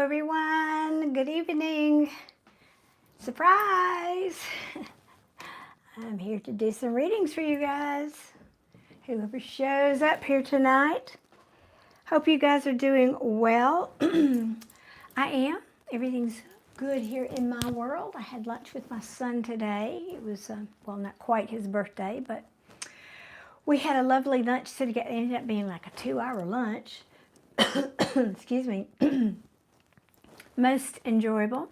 everyone. Good evening. Surprise! I'm here to do some readings for you guys. Whoever shows up here tonight. Hope you guys are doing well. I am. Everything's good here in my world. I had lunch with my son today. It was, well, not quite his birthday, but we had a lovely lunch together. It ended up being like a 2-hour lunch. Excuse me. Most enjoyable.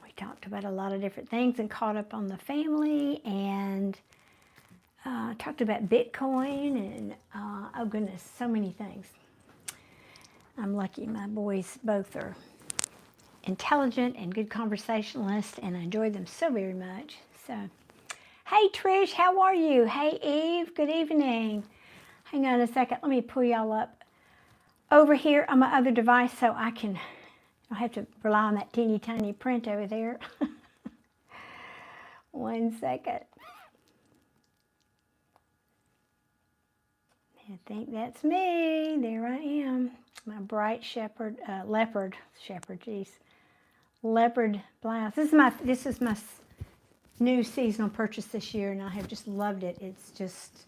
We talked about a lot of different things and caught up on the family and talked about Bitcoin and, oh goodness, so many things. I'm lucky my boys both are intelligent and good conversationalists, and I enjoy them so very much. So, hey Trish, how are you? Hey Eve, good evening. Hang on a second, let me pull y'all up over here on my other device so I don't have to rely on that teeny tiny print over there. 1 second. I think that's me. There I am. My bright leopard blouse. This is my new seasonal purchase this year, and I have just loved it. It's just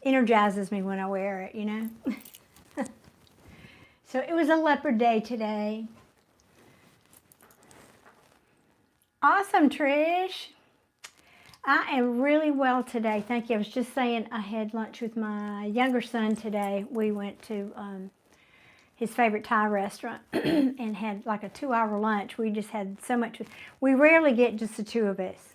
energizes me when I wear it, you know. So it was a leopard day today. Awesome, Trish. I am really well today. Thank you. I was just saying I had lunch with my younger son today. We went to his favorite Thai restaurant and had like a 2-hour lunch. We just had so much. We rarely get just the two of us.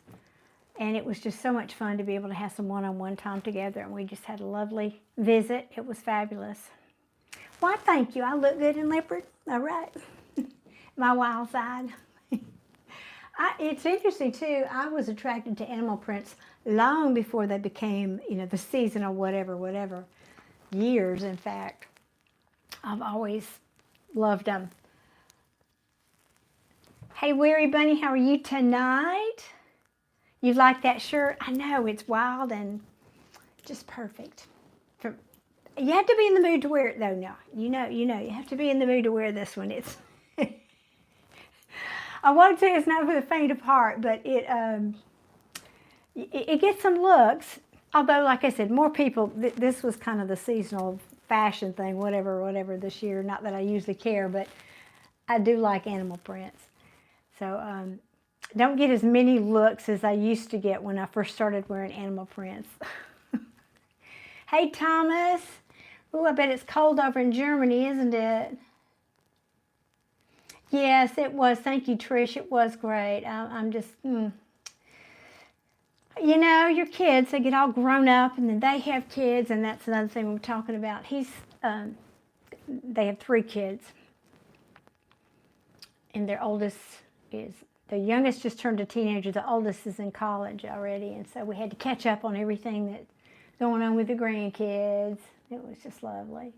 And it was just so much fun to be able to have some one-on-one time together. And we just had a lovely visit. It was fabulous. Why, thank you. I look good in leopard. All right. My wild side. It's interesting, too. I was attracted to animal prints long before they became, you know, the seasonal whatever. Years, in fact. I've always loved them. Hey, Weary Bunny, how are you tonight? You like that shirt? I know, it's wild and just perfect. You have to be in the mood to wear it, though. No, you know, you have to be in the mood to wear this one. It's... I want to say it's not for the faint of heart, but it gets some looks. Although, like I said, more people, this was kind of the seasonal fashion thing, whatever this year. Not that I usually care, but I do like animal prints. So don't get as many looks as I used to get when I first started wearing animal prints. Hey, Thomas. Ooh, I bet it's cold over in Germany, isn't it? Yes, it was. Thank you, Trish. It was great. I'm just, you know, your kids, they get all grown up and then they have kids, and that's another thing we're talking about. They have 3 kids. And their youngest just turned a teenager. The oldest is in college already. And so we had to catch up on everything that's going on with the grandkids. It was just lovely.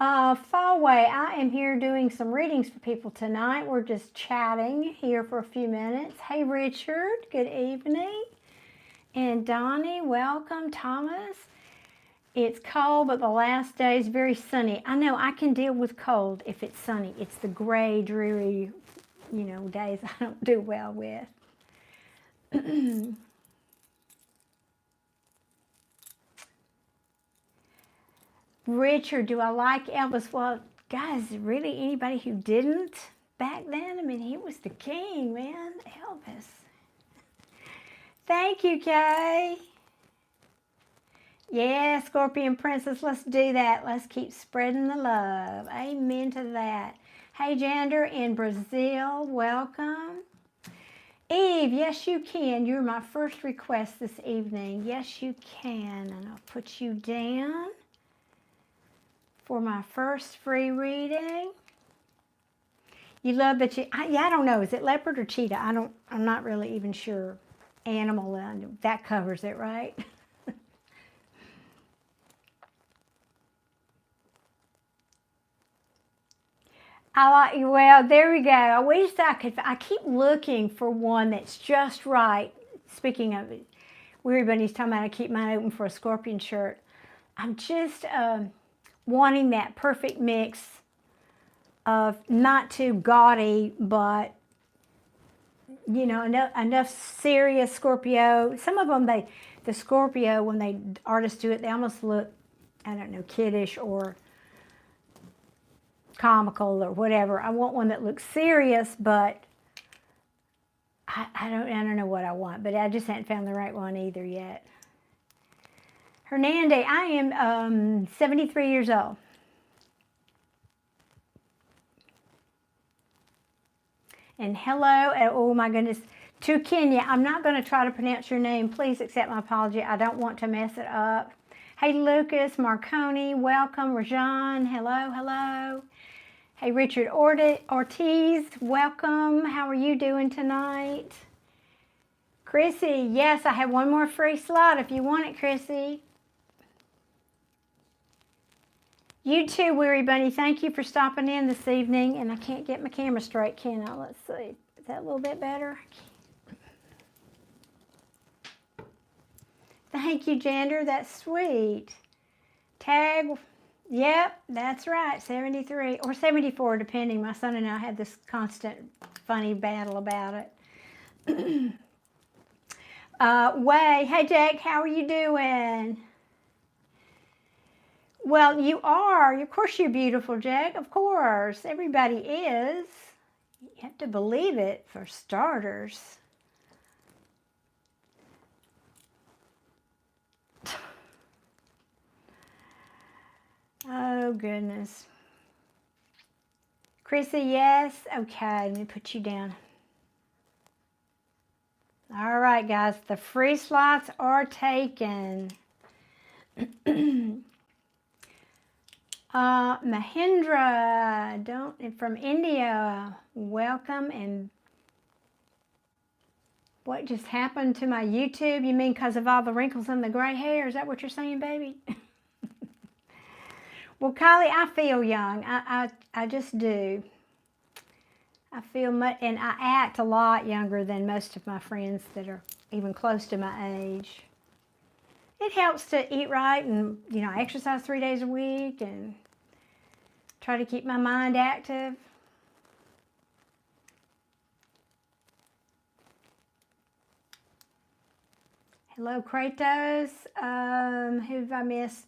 Fallway, I am here doing some readings for people tonight. We're just chatting here for a few minutes. Hey, Richard, good evening. And Donnie, welcome. Thomas, it's cold, but the last day is very sunny. I know I can deal with cold if it's sunny. It's the gray, dreary, you know, days I don't do well with. Richard, do I like Elvis? Well, guys, really anybody who didn't back then? I mean, he was the king, man. Elvis. Thank you, Kay. Yeah, Scorpion Princess, let's do that. Let's keep spreading the love. Amen to that. Hey, Jander in Brazil, welcome. Eve, yes, you can. You're my first request this evening. Yes, you can. And I'll put you down for my first free reading. You love that I don't know, is it leopard or cheetah? I'm not really even sure. Animal, that covers it, right? Well, there we go. I wish I keep looking for one that's just right. Speaking of it, Weary Bunny's talking about I keep mine open for a scorpion shirt. I'm just wanting that perfect mix of not too gaudy, but you know, enough serious Scorpio. Some of them, the Scorpio, when artists do it, they almost look, I don't know, kiddish or comical or whatever. I want one that looks serious, but I don't know what I want, but I just haven't found the right one either yet. Hernande, I am 73 years old. And hello, oh my goodness, to Kenya. I'm not going to try to pronounce your name. Please accept my apology. I don't want to mess it up. Hey, Lucas, Marconi, welcome. Rajan, hello, hello. Hey, Richard Ortiz, welcome. How are you doing tonight? Chrissy, yes, I have one more free slot if you want it, Chrissy. You too, Weary Bunny. Thank you for stopping in this evening. And I can't get my camera straight, can I? Let's see. Is that a little bit better? Thank you, Jander. That's sweet. Tag. Yep, that's right. 73 or 74, depending. My son and I had this constant funny battle about it. Way. Hey, Jack. How are you doing? Well, you are. Of course you're beautiful, Jack. Of course. Everybody is. You have to believe it, for starters. Oh, goodness. Chrissy, yes? Okay, let me put you down. All right, guys. The free slots are taken. Mahindra, from India, welcome. And what just happened to my YouTube? You mean because of all the wrinkles and the gray hair? Is that what you're saying, baby? Well, Kylie, I feel young. I just do. I feel much, and I act a lot younger than most of my friends that are even close to my age. It helps to eat right and, you know, exercise 3 days a week and try to keep my mind active. Hello, Kratos. Who have I missed?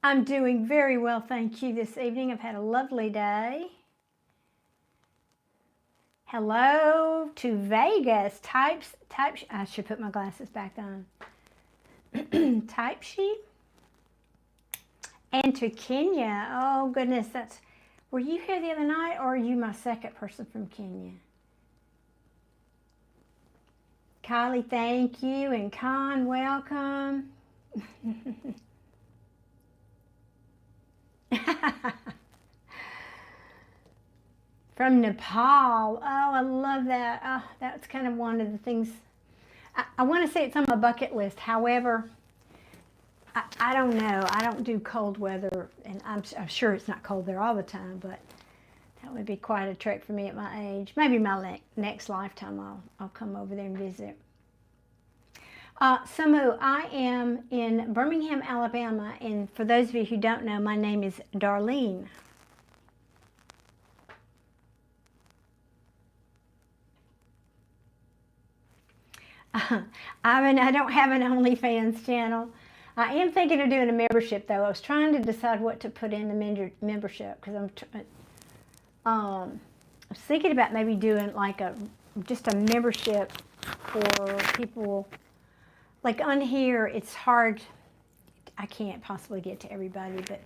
I'm doing very well, thank you, this evening. I've had a lovely day. Hello to Vegas. I should put my glasses back on. Type sheet. And to Kenya. Oh, goodness, were you here the other night, or are you my second person from Kenya? Kylie, thank you. And Khan, welcome. From Nepal. Oh, I love that. Oh, that's kind of one of the things. I want to say it's on my bucket list. However, I don't know. I don't do cold weather, and I'm sure it's not cold there all the time, but that would be quite a trek for me at my age. Maybe my next lifetime I'll come over there and visit. Samu, I am in Birmingham, Alabama, and for those of you who don't know, my name is Darlene. I don't have an OnlyFans channel. I am thinking of doing a membership, though. I was trying to decide what to put in the membership, because I was thinking about maybe doing like just a membership for people. Like on here, it's hard. I can't possibly get to everybody, but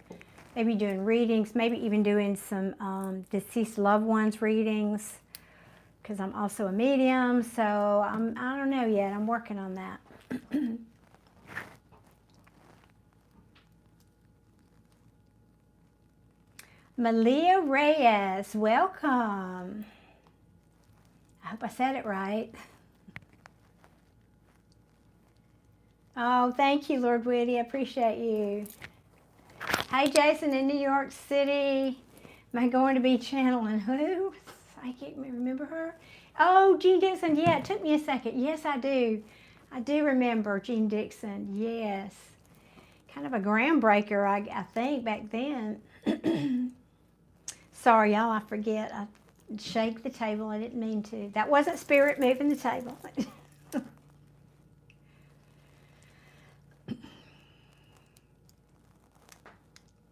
maybe doing readings, maybe even doing some deceased loved ones readings, because I'm also a medium, so I don't know yet. I'm working on that. Malia Reyes, welcome. I hope I said it right. Oh, thank you, Lord Whitty. I appreciate you. Hey, Jason in New York City. Am I going to be channeling who? I can't remember her. Oh, Jean Dixon. Yeah, it took me a second. Yes, I do. I do remember Jean Dixon. Yes. Kind of a groundbreaker, I think, back then. Sorry, y'all, I forget. I shake the table. I didn't mean to. That wasn't spirit moving the table.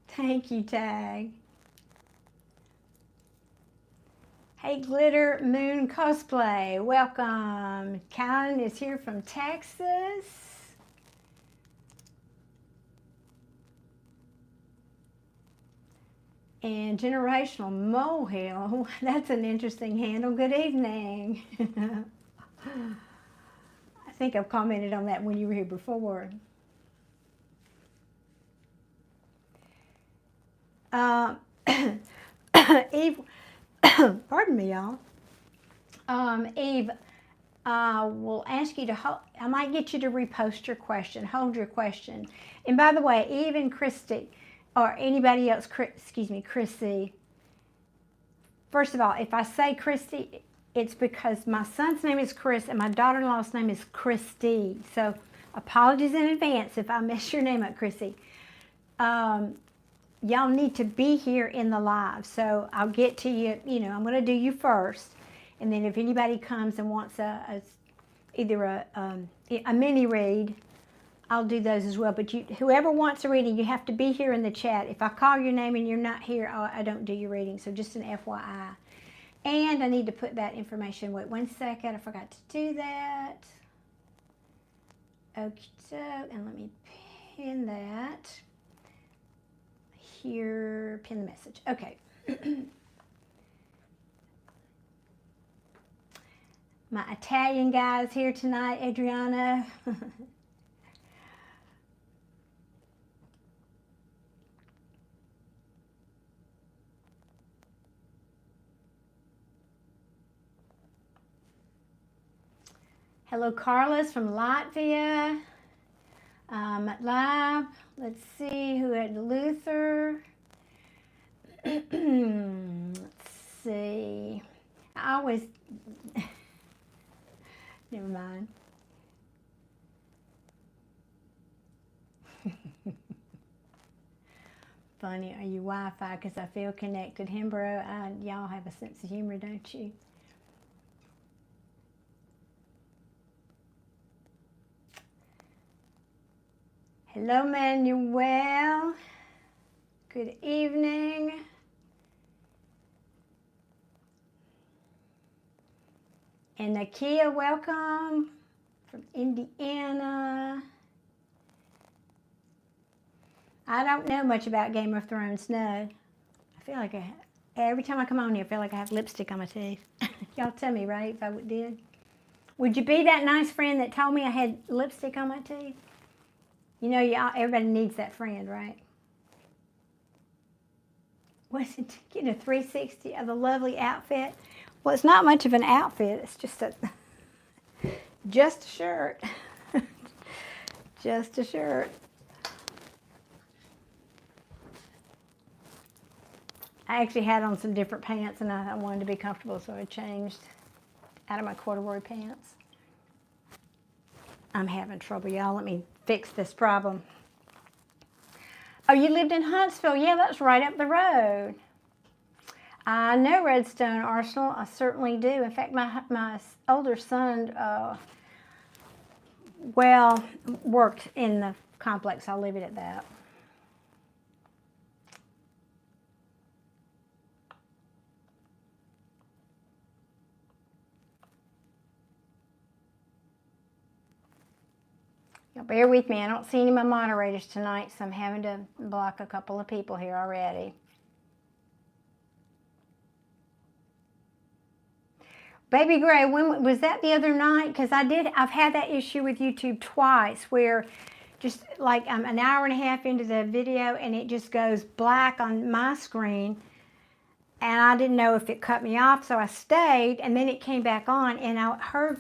Thank you, Tag. Hey, Glitter Moon Cosplay. Welcome. Callan is here from Texas. And Generational Molehill. That's an interesting handle. Good evening. I think I've commented on that when you were here before. Eve, pardon me, y'all. Eve, will ask you to hold, I might get you to repost your question. Hold your question. And by the way, Eve and Christy, or anybody else, Chrissy. First of all, if I say Christy, it's because my son's name is Chris and my daughter-in-law's name is Christy. So apologies in advance if I mess your name up, Chrissy. Y'all need to be here in the live. So I'll get to you, I'm going to do you first. And then if anybody comes and wants either a mini read, I'll do those as well. But whoever wants a reading, you have to be here in the chat. If I call your name and you're not here, I don't do your reading. So just an FYI. And I need to put that information. Wait 1 second. I forgot to do that. Okay, and let me pin that. Here, pin the message. Okay. My Italian guys here tonight, Adriana. Hello, Carlos from Latvia. Live. Let's see who had Luther. Let's see. I always. Never mind. Funny, are you Wi-Fi? Because I feel connected. Hembro, y'all have a sense of humor, don't you? Hello, Manuel. Good evening. And Nakia, welcome from Indiana. I don't know much about Game of Thrones, no. I feel like every time I come on here, I feel like I have lipstick on my teeth. Y'all tell me, right, if I did? Would you be that nice friend that told me I had lipstick on my teeth? You know, everybody needs that friend, right? Was it to get a 360 of a lovely outfit? Well, it's not much of an outfit. It's just just a shirt. Just a shirt. I actually had on some different pants, and I wanted to be comfortable, so I changed out of my corduroy pants. I'm having trouble, y'all. Let me fix this problem. Oh, you lived in Huntsville? Yeah, that's right up the road. I know Redstone Arsenal. I certainly do. In fact, my older son, worked in the complex. I'll leave it at that. Bear with me. I don't see any of my moderators tonight, so I'm having to block a couple of people here already. Baby Gray, when was that the other night? Because I've had that issue with YouTube twice where just like I'm an hour and a half into the video and it just goes black on my screen and I didn't know if it cut me off, so I stayed and then it came back on and I heard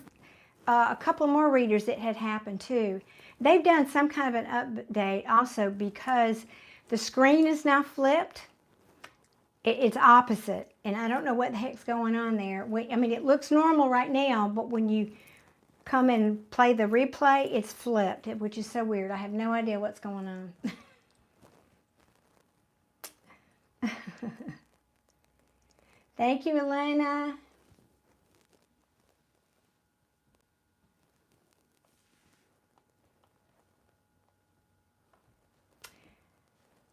a couple more readers that had happened too. They've done some kind of an update also because the screen is now flipped. It's opposite, and I don't know what the heck's going on there. I mean, it looks normal right now, but when you come and play the replay, it's flipped, which is so weird. I have no idea what's going on. Thank you, Elena.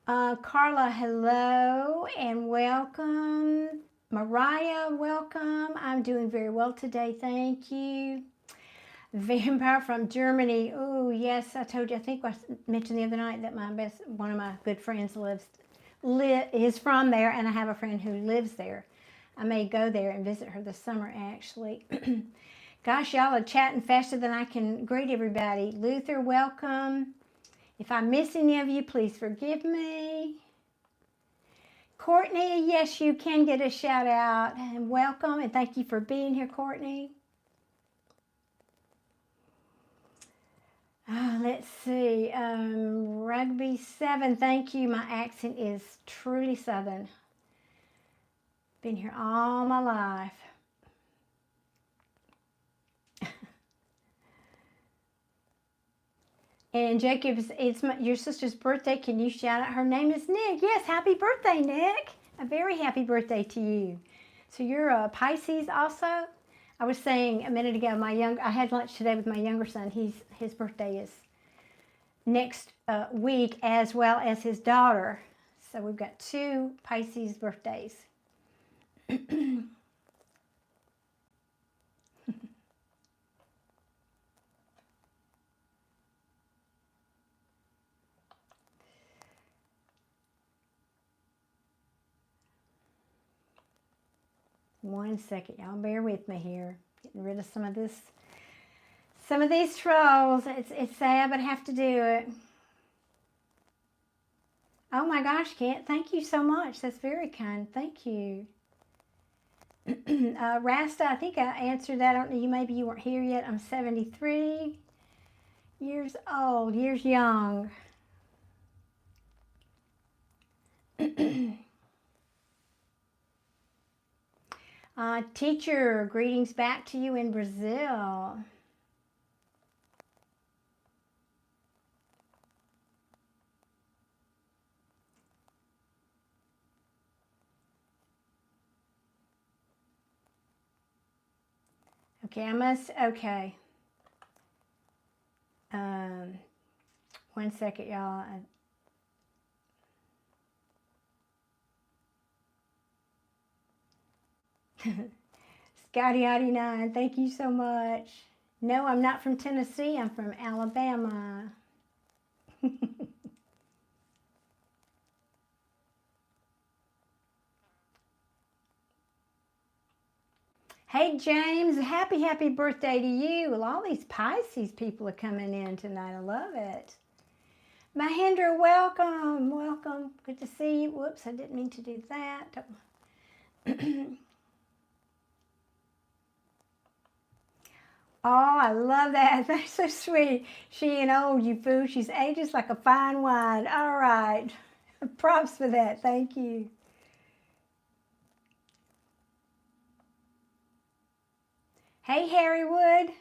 Carla, hello and welcome. Mariah, welcome. I'm doing very well today, thank you. Vampire from Germany. Oh, yes, I told you. I think I mentioned the other night that one of my good friends is from there, and I have a friend who lives there. I may go there and visit her this summer, actually. Gosh, y'all are chatting faster than I can greet everybody. Luther, welcome. If I miss any of you, please forgive me. Courtney, yes, you can get a shout out. And welcome, and thank you for being here, Courtney. Let's see. Rugby 7, thank you. My accent is truly Southern. Been here all my life. And Jacob, it's your sister's birthday. Can you shout out? Her name is Nick. Yes, happy birthday, Nick. A very happy birthday to you. So you're a Pisces also? I was saying a minute ago, I had lunch today with my younger son. His birthday is next week, as well as his daughter. So we've got 2 Pisces birthdays. One second, y'all bear with me here. Getting rid of some of these trolls. It's sad, but I have to do it. Oh my gosh, Kent, thank you so much. That's very kind. Thank you. Rasta, I think I answered that. I don't know, maybe you weren't here yet. I'm 73 years old, years young. Teacher, greetings back to you in Brazil. Okay, okay. One second, y'all. Scotty89, thank you so much. No, I'm not from Tennessee. I'm from Alabama. Hey, James, happy birthday to you. Well, all these Pisces people are coming in tonight. I love it. Mahendra, welcome. Good to see you. Whoops, I didn't mean to do that. Oh, I love that. That's so sweet. She ain't old, you fool. She's ages like a fine wine. All right. Props for that. Thank you. Hey, Harry Wood.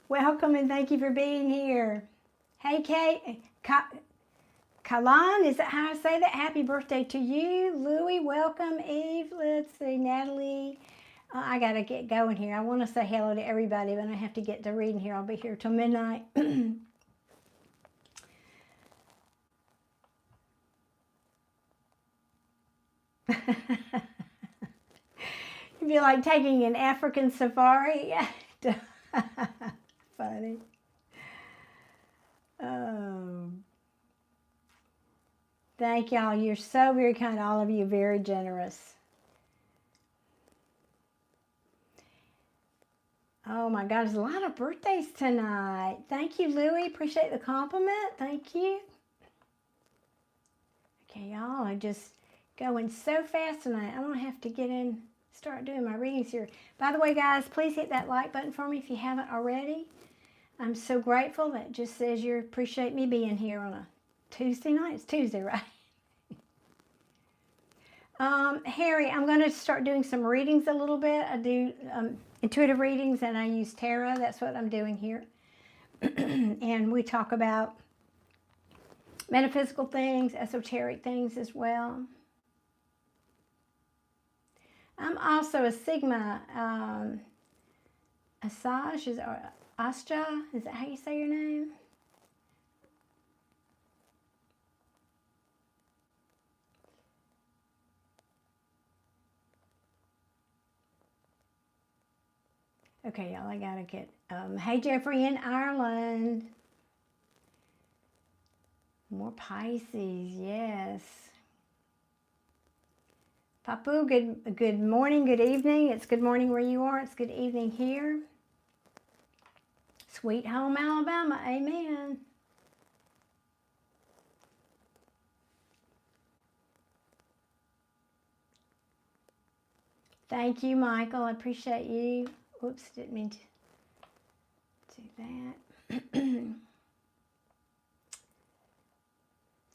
Welcome and thank you for being here. Hey, Kate. Kalan, is that how I say that? Happy birthday to you. Louie, welcome. Eve, let's see. Natalie. I got to get going here. I want to say hello to everybody, but I have to get to reading here. I'll be here till midnight. You'd be like taking an African safari. Funny. Thank y'all. You're so very kind. All of you very generous. Oh my God, there's a lot of birthdays tonight. Thank you, Louie. Appreciate the compliment. Thank you. Okay, y'all are just going so fast tonight. I'm going to have to start doing my readings here. By the way, guys, please hit that like button for me if you haven't already. I'm so grateful. That just says you appreciate me being here on a Tuesday night. It's Tuesday, right? Harry, I'm going to start doing some readings a little bit. I do intuitive readings and I use tarot. That's what I'm doing here. And we talk about metaphysical things, esoteric things as well. I'm also a Sigma. Asaj is, or Asja, is that how you say your name? Okay, y'all, I gotta get, hey Jeffrey in Ireland. More Pisces, yes. Papu, good morning, good evening. It's good morning where you are. It's good evening here. Sweet home Alabama, amen. Thank you, Michael. I appreciate you. Oops, didn't mean to do that.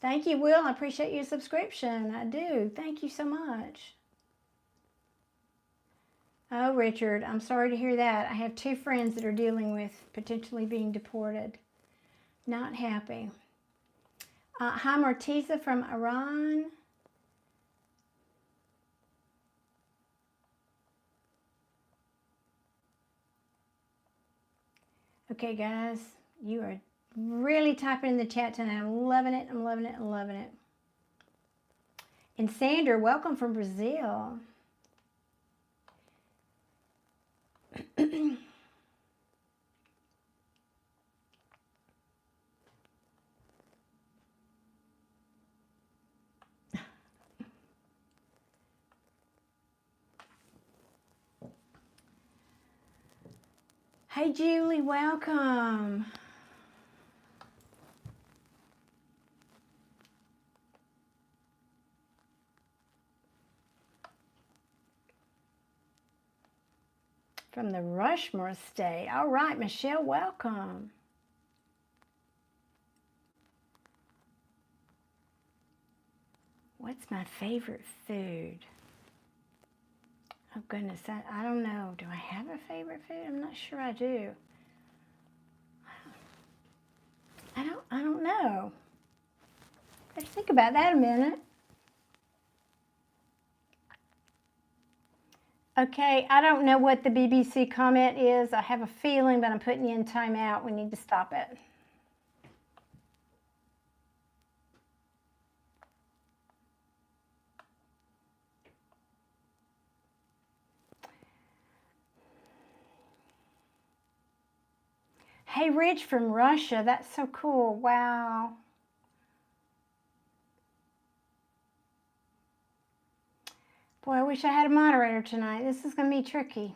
Thank you, Will. I appreciate your subscription. I do. Thank you so much. Oh, Richard, I'm sorry to hear that. I have 2 friends that are dealing with potentially being deported. Not happy. Hi, Martiza from Iran. Okay, guys, you are really typing in the chat tonight. I'm loving it. I'm loving it. I'm loving it. And Sandra, welcome from Brazil. Hey, Julie, welcome. From the Rushmore State. All right, Michelle, welcome. What's my favorite food? Oh, goodness, I don't know. Do I have a favorite food? I'm not sure I do. I don't know. Let's think about that a minute. Okay, I don't know what the BBC comment is. I have a feeling, but I'm putting you in timeout. We need to stop it. Hey, Rich from Russia. That's so cool. Wow. Boy, I wish I had a moderator tonight. This is going to be tricky.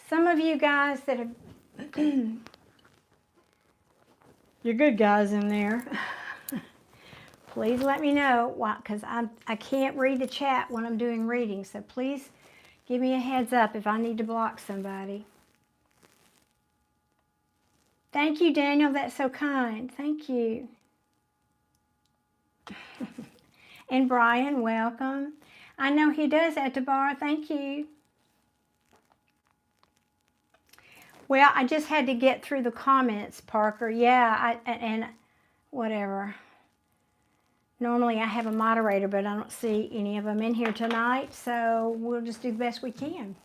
Some of you guys that have... You're good guys in there. Please let me know why, because I can't read the chat when I'm doing readings. So please give me a heads up if I need to block somebody. Thank you, Daniel. That's so kind. Thank you. And Brian, welcome. I know he does at the bar. Thank you. Well, I just had to get through the comments, Parker. Yeah, and whatever. Normally I have a moderator, but I don't see any of them in here tonight, so we'll just do the best we can.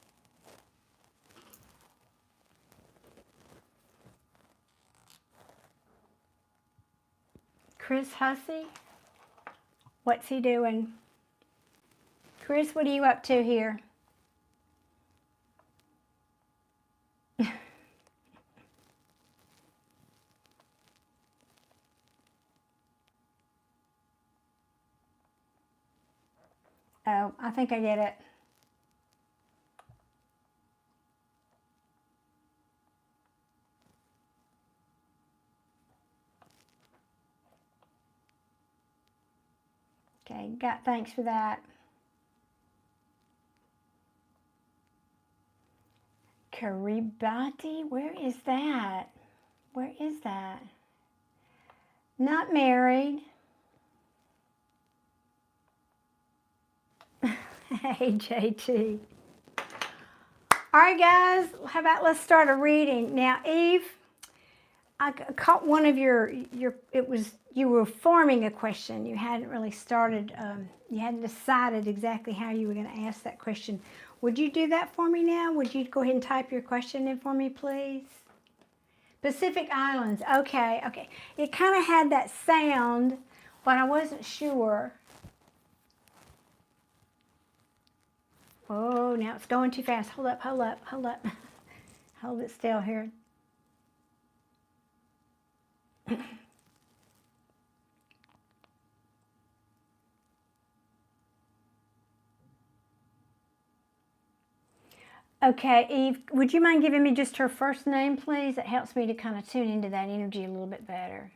Chris Hussey, what's he doing? Chris, what are you up to here? Oh, I think I get it. Okay, thanks for that. Kiribati, where is that? Where is that? Not married. Hey, JT. All right, guys, how about let's start a reading. Now, Eve, I caught one of your it was you were forming a question. You hadn't really started, you hadn't decided exactly how you were going to ask that question. Would you do that for me now? Would you go ahead and type your question in for me, please? Pacific Islands. Okay, okay. It kind of had that sound, but I wasn't sure. Oh, now it's going too fast. Hold up, hold up, hold up. Hold it still here. Okay, Eve, would you mind giving me just her first name, please? It helps me to kind of tune into that energy a little bit better.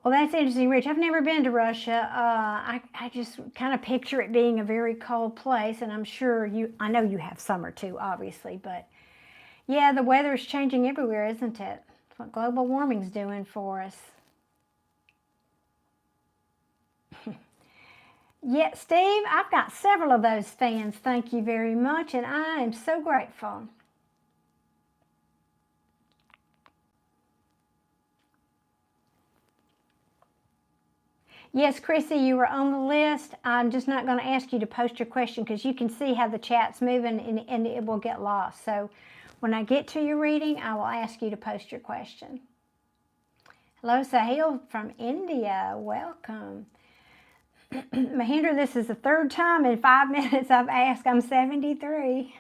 Well, that's interesting, Rich. I've never been to Russia. I just kind of picture it being a very cold place, and I'm sure I know you have summer too, obviously, but yeah, the weather is changing everywhere, isn't it? That's what global warming's doing for us. Yeah, Steve, I've got several of those fans. Thank you very much, and I am so grateful. Yes, Chrissy, you were on the list. I'm just not going to ask you to post your question because you can see how the chat's moving and it will get lost. So when I get to your reading, I will ask you to post your question. Hello, Sahil from India. Welcome. Mahendra, this is the third time in 5 minutes I've asked. I'm 73.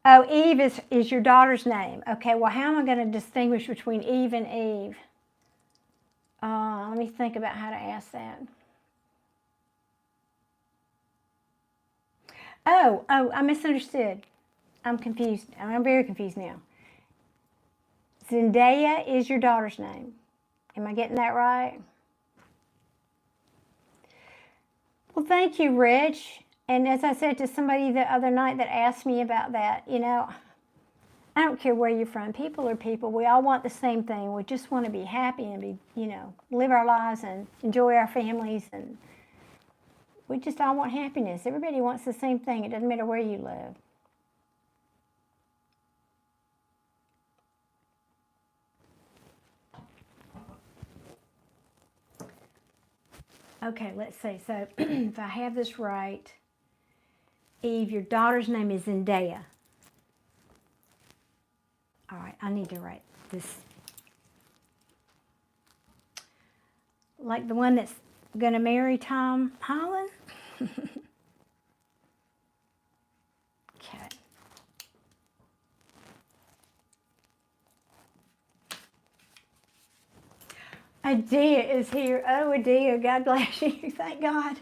Oh, Eve is your daughter's name. Okay, well, how am I going to distinguish between Eve and Eve? Let me think about how to ask that. Oh, I misunderstood. I'm confused. I'm very confused now. Zendaya is your daughter's name. Am I getting that right? Well, thank you, Rich. And as I said to somebody the other night that asked me about that, you know, I don't care where you're from. People are people. We all want the same thing. We just want to be happy and be, you know, live our lives and enjoy our families. And we just all want happiness. Everybody wants the same thing. It doesn't matter where you live. Okay, let's see. So if I have this right, Eve, your daughter's name is Zendaya. All right, I need to write this. Like the one that's going to marry Tom Holland? Okay. Adia is here. Oh, Adia, God bless you. Thank God.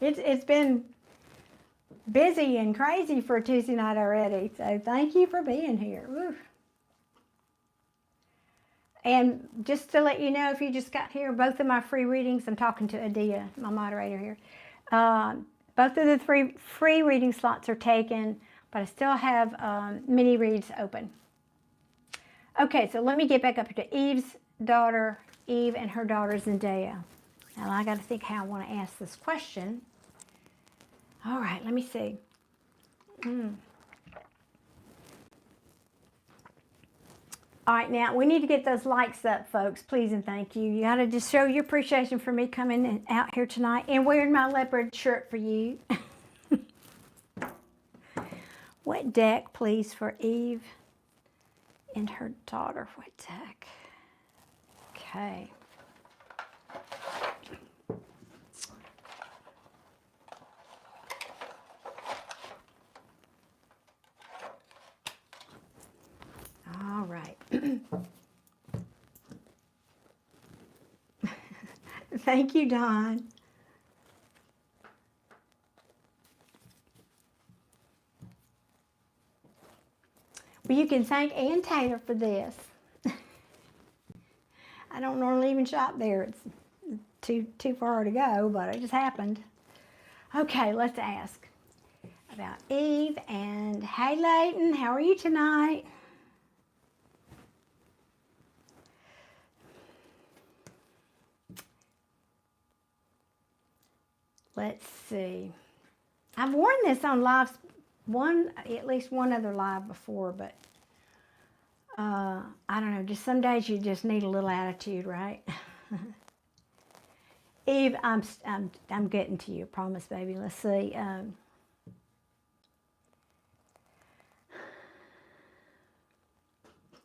It's been busy and crazy for Tuesday night already. So thank you for being here. Woo. And just to let you know, if you just got here, both of my free readings, I'm talking to Adia, my moderator here. Both of the free reading slots are taken, but I still have mini reads open. Okay, so let me get back up to Eve's daughter, Eve, and her daughter Zendaya. Now I got to think how I want to ask this question. All right, let me see. All right, now we need to get those likes up, folks. Please and thank you. You got to just show your appreciation for me coming out here tonight and wearing my leopard shirt for you. What deck, please, for Eve and her daughter? What deck? Okay. All right. Thank you, Don. Well, you can thank Ann Taylor for this. I don't normally even shop there. It's too far to go, but it just happened. Okay, let's ask about Eve. And hey, Layton, how are you tonight? Let's see. I've worn this on lives, at least one other live before, but I don't know. Just some days you just need a little attitude, right? Eve, I'm getting to you. Promise, baby. Let's see.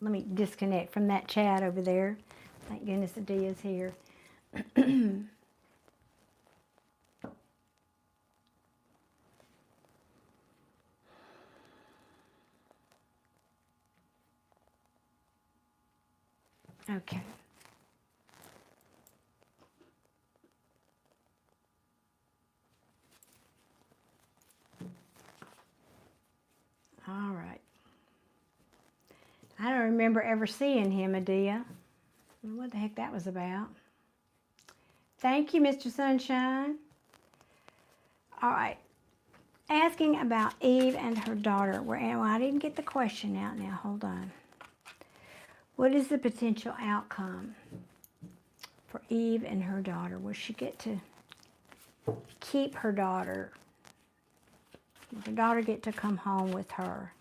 Let me disconnect from that chat over there. Thank goodness Adia's here. Okay. All right. I don't remember ever seeing him, Adia. What the heck that was about. Thank you, Mr. Sunshine. All right. Asking about Eve and her daughter. Well, I didn't get the question out now. Hold on. What is the potential outcome for Eve and her daughter? Will she get to keep her daughter? Will her daughter get to come home with her?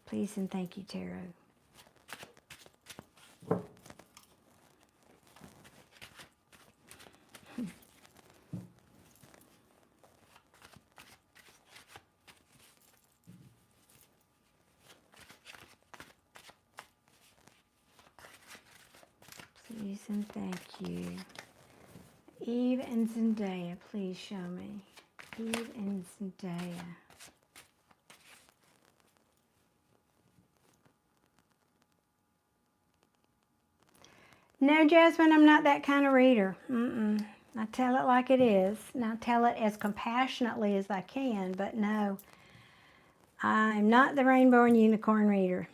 Please and thank you, Tarot. Please and thank you. Eve and Zendaya, please show me. Eve and Zendaya. No, Jasmine, I'm not that kind of reader. I tell it like it is, and I tell it as compassionately as I can, but no, I'm not the rainbow and unicorn reader.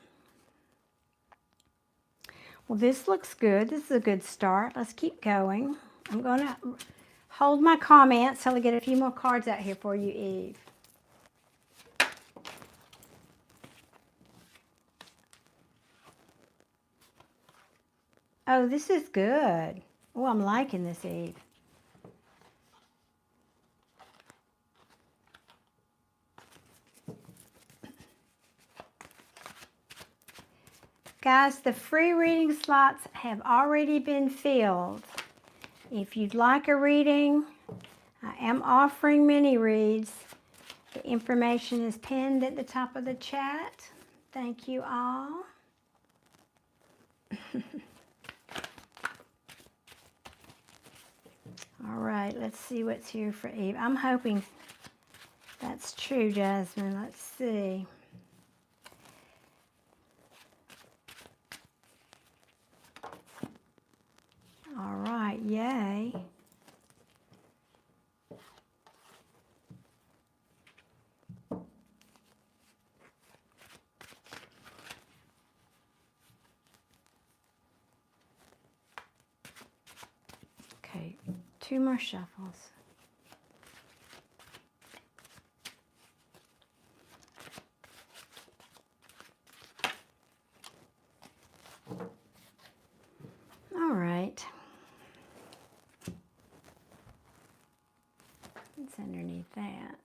Well, this looks good. This is a good start. Let's keep going. I'm going to hold my comments till I get a few more cards out here for you, Eve. Oh, this is good. Oh, I'm liking this, Eve. Guys, the free reading slots have already been filled. If you'd like a reading, I am offering mini reads. The information is pinned at the top of the chat. Thank you all. All right, let's see what's here for Eve. I'm hoping that's true, Jasmine. Let's see. All right, yay. Okay, 2 more shuffles. All right. What's underneath that?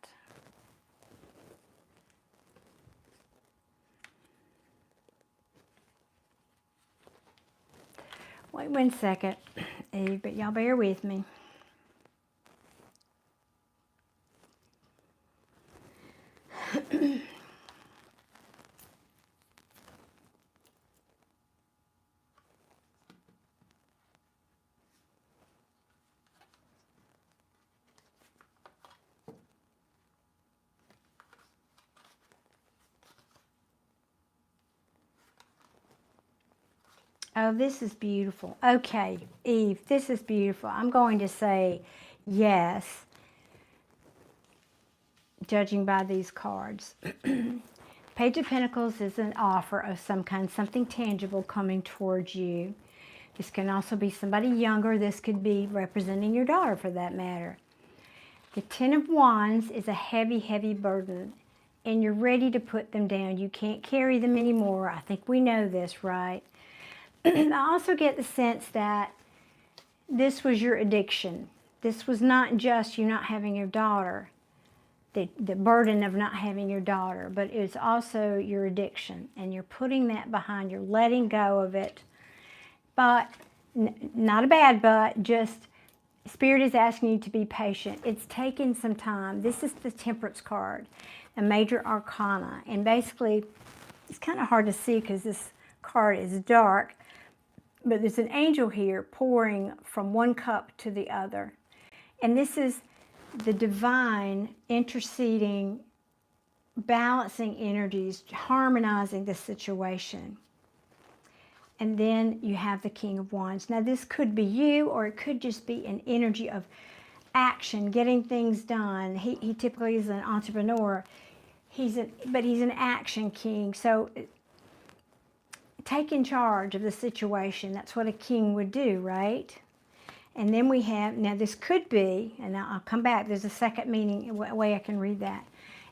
Wait 1 second, Eve, but y'all bear with me. Oh, this is beautiful. Okay, Eve, this is beautiful. I'm going to say yes, judging by these cards. Page of Pentacles is an offer of some kind, something tangible coming towards you. This can also be somebody younger. This could be representing your daughter for that matter. The Ten of Wands is a heavy, heavy burden, and you're ready to put them down. You can't carry them anymore. I think we know this, right? I also get the sense that this was your addiction. this was not just you not having your daughter, the burden of not having your daughter, but it's also your addiction, and you're putting that behind, you're letting go of it. But, not a bad but, just Spirit is asking you to be patient. It's taking some time. This is the Temperance card, a major arcana. And basically, it's kind of hard to see because this card is dark, but there's an angel here pouring from one cup to the other. And this is the divine interceding, balancing energies, harmonizing the situation. And then you have the King of Wands. Now this could be you, or it could just be an energy of action, getting things done. He typically is an entrepreneur. But he's an action king. So taking charge of the situation, that's what a king would do, right? And then we have, now this could be, and I'll come back, there's a second meaning, a way I can read that.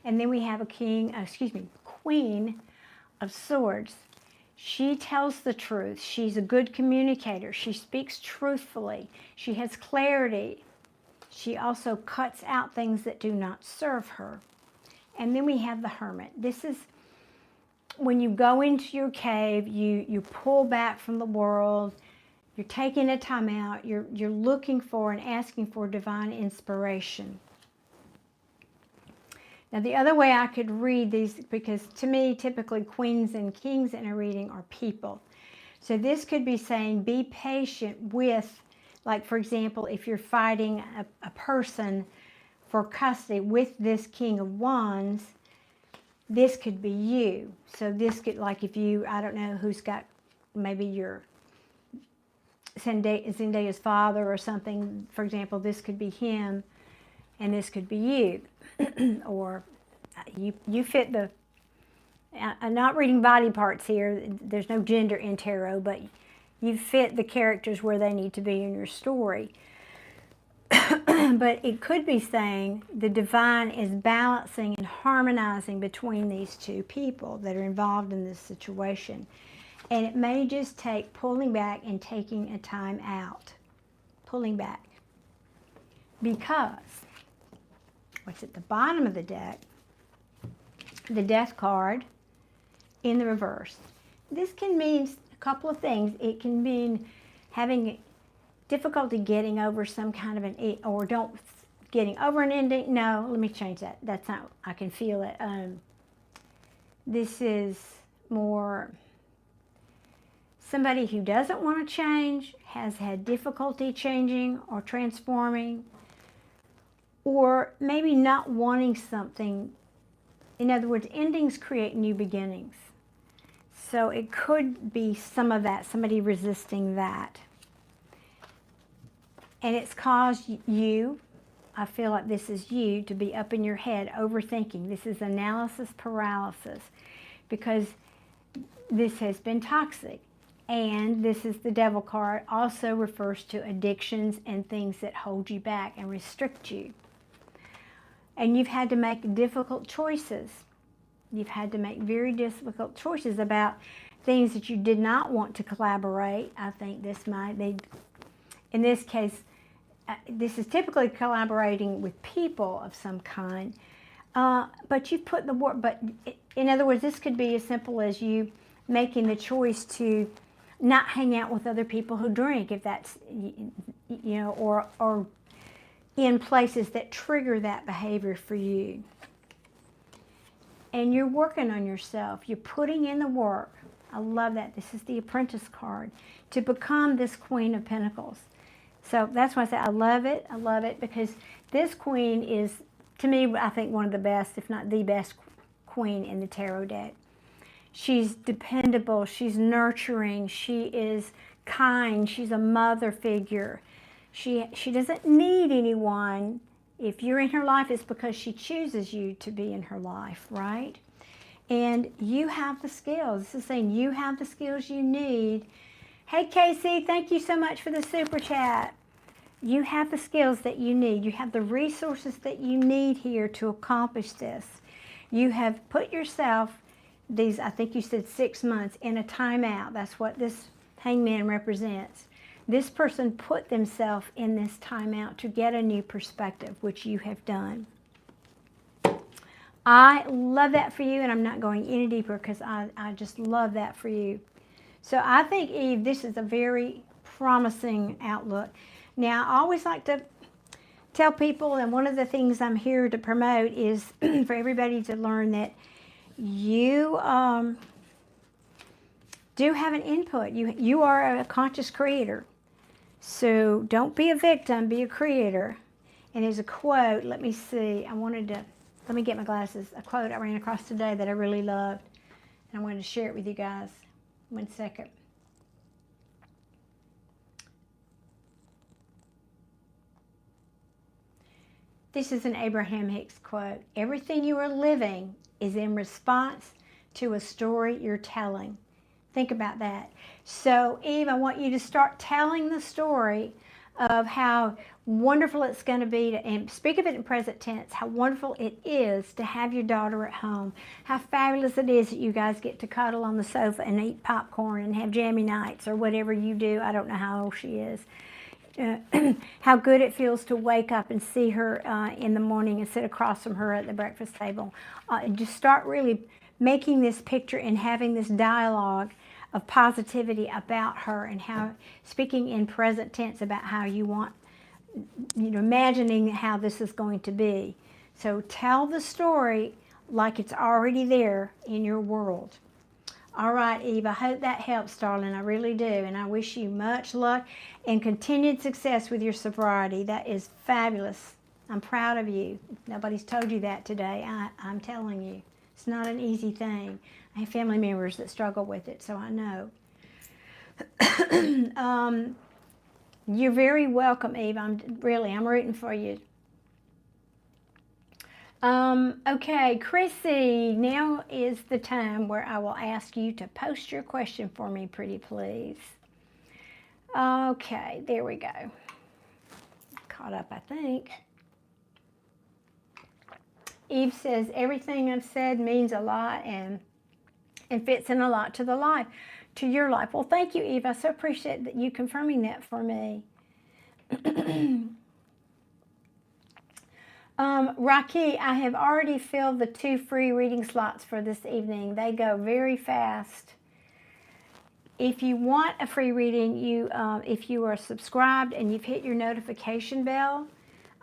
And then we have a Queen of Swords. She tells the truth. She's a good communicator. She speaks truthfully. She has clarity. She also cuts out things that do not serve her. And then we have the Hermit. This is when you go into your cave, you pull back from the world, you're taking a time out, you're looking for and asking for divine inspiration. Now the other way I could read these, because to me, typically queens and kings in a reading are people. So this could be saying, be patient with, like for example, if you're fighting a person for custody with this King of Wands, this could be you. So this could, like if you, I don't know who's got, maybe your Zendaya's father or something, for example, this could be him and this could be you. Or you fit the, I'm not reading body parts here, there's no gender in tarot, but you fit the characters where they need to be in your story. But it could be saying the divine is balancing and harmonizing between these two people that are involved in this situation. And it may just take pulling back and taking a time out. Pulling back. Because what's at the bottom of the deck, the Death card in the reverse. This can mean a couple of things. It can mean having difficulty getting over some kind of an, or getting over an ending. No, let me change that. That's not, I can feel it. This is more somebody who doesn't want to change, has had difficulty changing or transforming, or maybe not wanting something. In other words, endings create new beginnings. So it could be some of that, somebody resisting that. And it's caused you, I feel like this is you, to be up in your head, overthinking. This is analysis paralysis, because this has been toxic. And this is the Devil card, also refers to addictions and things that hold you back and restrict you. And you've had to make difficult choices. You've had to make very difficult choices about things that you did not want to collaborate. I think this might be, in this case, this is typically collaborating with people of some kind. But you've put the work, but in other words, this could be as simple as you making the choice to not hang out with other people who drink, if that's, you know, or in places that trigger that behavior for you. And you're working on yourself. You're putting in the work. I love that. This is the Apprentice card, to become this Queen of Pentacles. So that's why I say I love it. I love it because this queen is, to me, I think one of the best, if not the best queen in the tarot deck. She's dependable. She's nurturing. She is kind. She's a mother figure. She doesn't need anyone. If you're in her life, it's because she chooses you to be in her life, right? And you have the skills. This is saying you have the skills you need. Hey, Casey, thank you so much for the super chat. You have the skills that you need. You have the resources that you need here to accomplish this. You have put yourself, these, I think you said 6 months, in a timeout. That's what this hangman represents. This person put themselves in this timeout to get a new perspective, which you have done. I love that for you, and I'm not going any deeper because I just love that for you. So I think, Eve, this is a very promising outlook. Now, I always like to tell people, and one of the things I'm here to promote is for everybody to learn that you do have an input. You are a conscious creator. So don't be a victim, be a creator. And there's a quote, let me see, let me get my glasses, a quote I ran across today that I really loved. And I wanted to share it with you guys. 1 second. This is an Abraham Hicks quote. Everything you are living is in response to a story you're telling. Think about that. So, Eve, I want you to start telling the story of how wonderful it's going to be, and speak of it in present tense, how wonderful it is to have your daughter at home, how fabulous it is that you guys get to cuddle on the sofa and eat popcorn and have jammy nights or whatever you do. I don't know how old she is. How good it feels to wake up and see her in the morning and sit across from her at the breakfast table. Just start really making this picture and having this dialogue of positivity about her, and how, speaking in present tense about how you want, imagining how this is going to be. So tell the story like it's already there in your world. All right, Eve, I hope that helps, darling. I really do. And I wish you much luck and continued success with your sobriety. That is fabulous. I'm proud of you. Nobody's told you that today. I'm telling you. It's not an easy thing. I have family members that struggle with it, so I know. You're very welcome, Eve. I'm rooting for you. Okay, Chrissy, now is the time where I will ask you to post your question for me, pretty please. Okay, there we go. Caught up, I think. Eve says, everything I've said means a lot and fits in a lot to your life. Well, thank you, Eve. I so appreciate that you confirming that for me. Rocky, I have already filled the 2 free reading slots for this evening. They go very fast. If you want a free reading, if you are subscribed and you've hit your notification bell,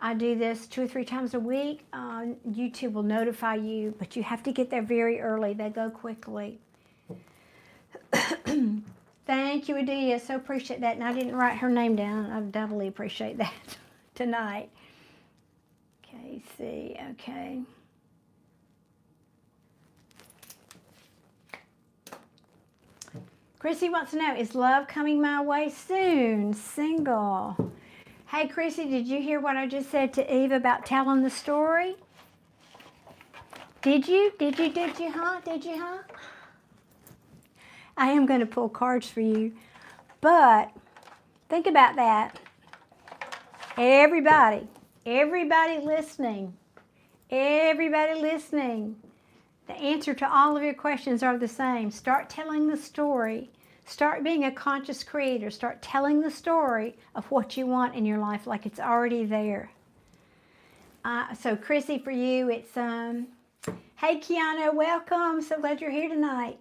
I do this 2 or 3 times a week. YouTube will notify you, but you have to get there very early. They go quickly. Thank you, Adia. So appreciate that. And I didn't write her name down. I doubly appreciate that tonight. Okay, see, okay. Chrissy wants to know, is love coming my way soon? Single. Hey, Chrissy, did you hear what I just said to Eve about telling the story? Did you, huh? I am going to pull cards for you, but think about that. Everybody listening, the answer to all of your questions are the same. Start telling the story. Start being a conscious creator. Start telling the story of what you want in your life like it's already there. So Chrissy, for you, it's, hey Kiana, welcome. So glad you're here tonight.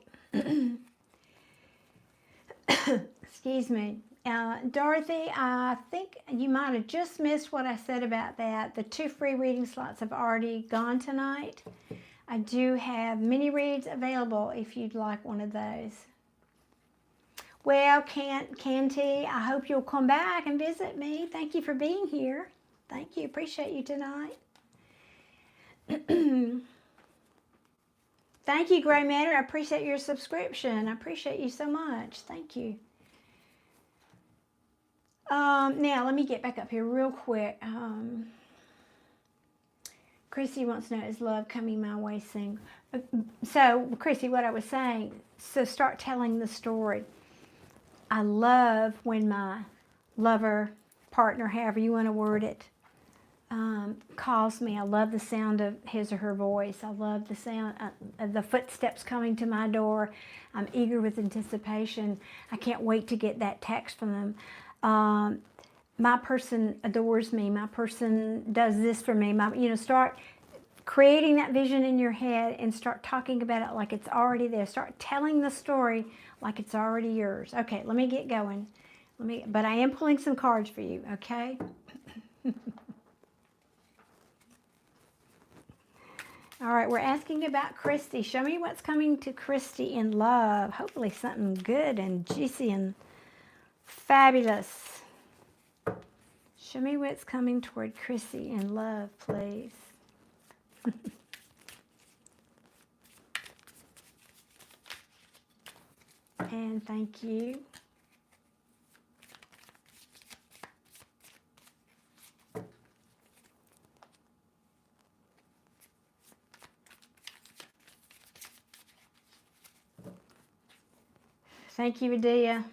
Excuse me. Dorothy, I think you might have just missed what I said about that. The 2 free reading slots have already gone tonight. I do have mini reads available if you'd like one of those. Well, Canty, I hope you'll come back and visit me. Thank you for being here. Thank you. Appreciate you tonight. Thank you, Gray Matter. I appreciate your subscription. I appreciate you so much. Thank you. Now, let me get back up here real quick. Chrissy wants to know, is love coming my way soon? So, Chrissy, what I was saying, so start telling the story. I love when my lover, partner, however you want to word it, calls me. I love the sound of his or her voice. I love the sound of the footsteps coming to my door. I'm eager with anticipation. I can't wait to get that text from them. My person adores me. My person does this for me. Start creating that vision in your head and start talking about it like it's already there. Start telling the story like it's already yours. Okay, let me get going. But I am pulling some cards for you, okay? All right, we're asking about Christy. Show me what's coming to Christy in love. Hopefully something good and juicy and fabulous. Show me what's coming toward Chrissy in love, please. And thank you. Thank you, Adia.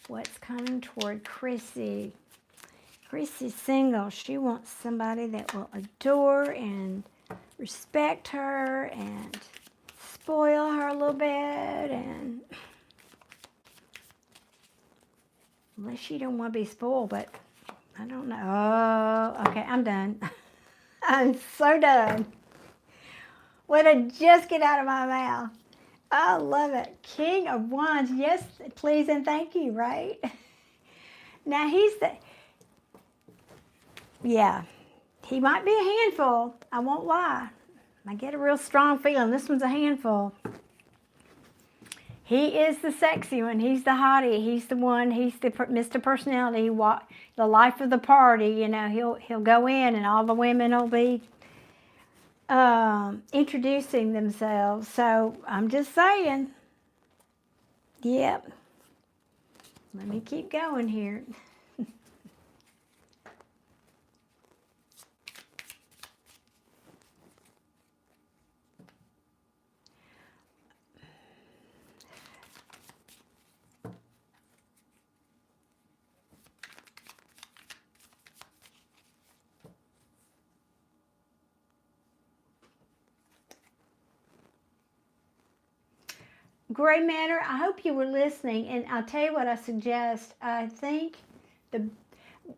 What's coming toward Chrissy? Chrissy's single. She wants somebody that will adore and respect her and spoil her a little bit, and unless she don't want to be spoiled, but I don't know. Oh, okay, I'm done. I'm so done. What did just get out of my mouth? I love it. King of Wands. Yes, please and thank you, right? Now yeah, he might be a handful. I won't lie. I get a real strong feeling this one's a handful. He is the sexy one. He's the hottie. He's the one. He's the Mr. Personality. The life of the party. You know, he'll go in and all the women will be introducing themselves. So I'm just saying. Yep. Let me keep going here. Gray Matter, I hope you were listening, and I'll tell you what I suggest. I think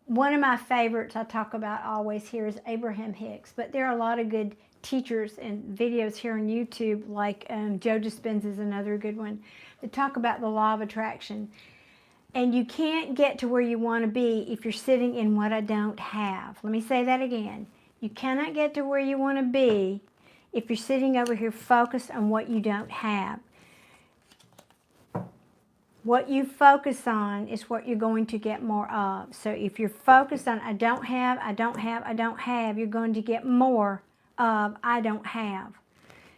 one of my favorites I talk about always here is Abraham Hicks, but there are a lot of good teachers and videos here on YouTube, like Joe Dispenza is another good one, that talk about the law of attraction. And you can't get to where you want to be if you're sitting in what I don't have. Let me say that again. You cannot get to where you want to be if you're sitting over here focused on what you don't have. What you focus on is what you're going to get more of. So if you're focused on I don't have, I don't have, I don't have, you're going to get more of I don't have.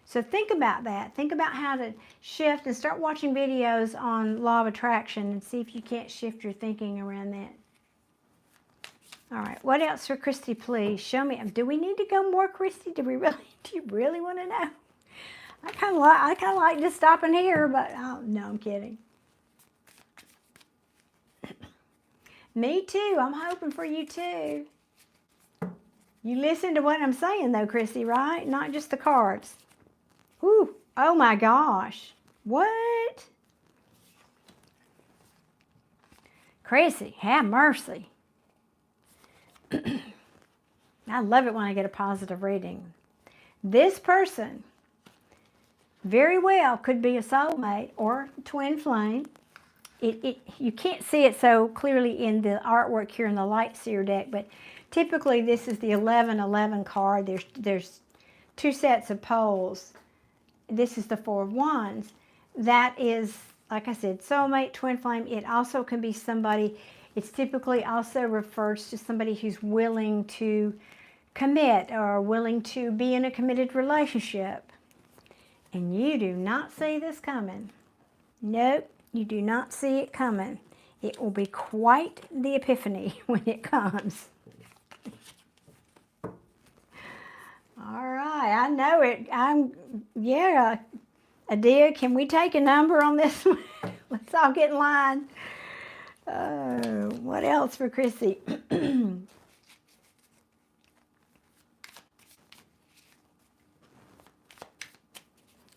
So think about that. Think about how to shift and start watching videos on law of attraction and see if you can't shift your thinking around that. All right, what else for Christy, please? Show me. Do we need to go more, Christy? Do you really want to know? I kind of like just stopping here, but oh, no, I'm kidding. Me too. I'm hoping for you too. You listen to what I'm saying though, Chrissy, right? Not just the cards. Whew. Oh my gosh. What? Chrissy, have mercy. I love it when I get a positive reading. This person very well could be a soulmate or twin flame. You can't see it so clearly in the artwork here in the Light Seer deck, but typically this is the 1111 card. There's two sets of poles. This is the Four of Wands. That is, like I said, soulmate, twin flame. It also can be somebody, it's typically also refers to somebody who's willing to commit or willing to be in a committed relationship. And you do not see this coming. Nope. You do not see it coming. It will be quite the epiphany when it comes. All right, I know it. Yeah, Adia, can we take a number on this one? Let's all get in line. What else for Chrissy?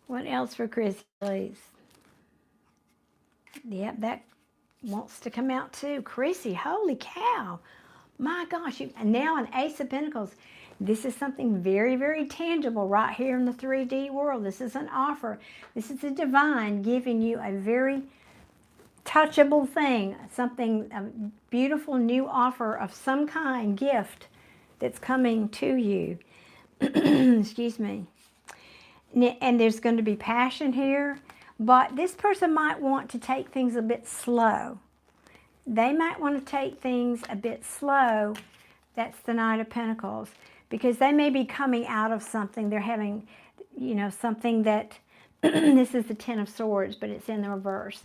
What else for Chrissy, please? Yep, that wants to come out too. Chrissy, holy cow. My gosh. And now an Ace of Pentacles. This is something very, very tangible right here in the 3D world. This is an offer. This is the divine giving you a very touchable thing, something, a beautiful new offer of some kind, gift that's coming to you. Excuse me. And there's going to be passion here, but this person might want to take things a bit slow. They might want to take things a bit slow. That's the Knight of Pentacles, because they may be coming out of something. They're having, you know, something that, this is the Ten of Swords, but it's in the reverse.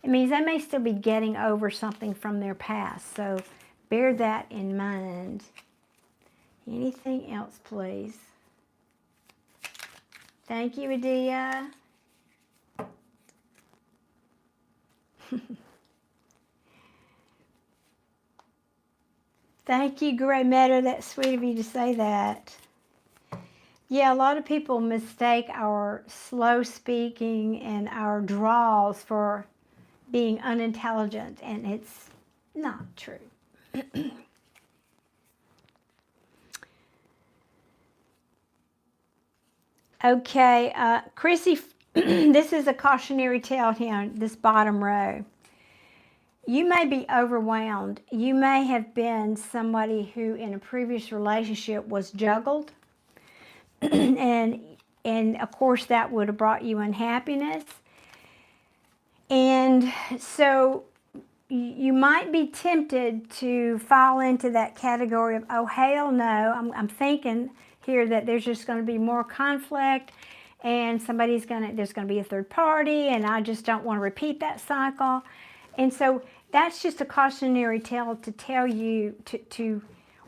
It means they may still be getting over something from their past, so bear that in mind. Anything else, please? Thank you, Adia. Thank you, Grey Meadow. That's sweet of you to say that. Yeah, a lot of people mistake our slow speaking and our draws for being unintelligent, and it's not true. Okay, Chrissy, this is a cautionary tale here, this bottom row. You may be overwhelmed. You may have been somebody who in a previous relationship was juggled. and of course that would have brought you unhappiness. And so you might be tempted to fall into that category of, oh, hell no. I'm thinking here that there's just going to be more conflict and there's going to be a third party, and I just don't want to repeat that cycle. And so that's just a cautionary tale to tell you, to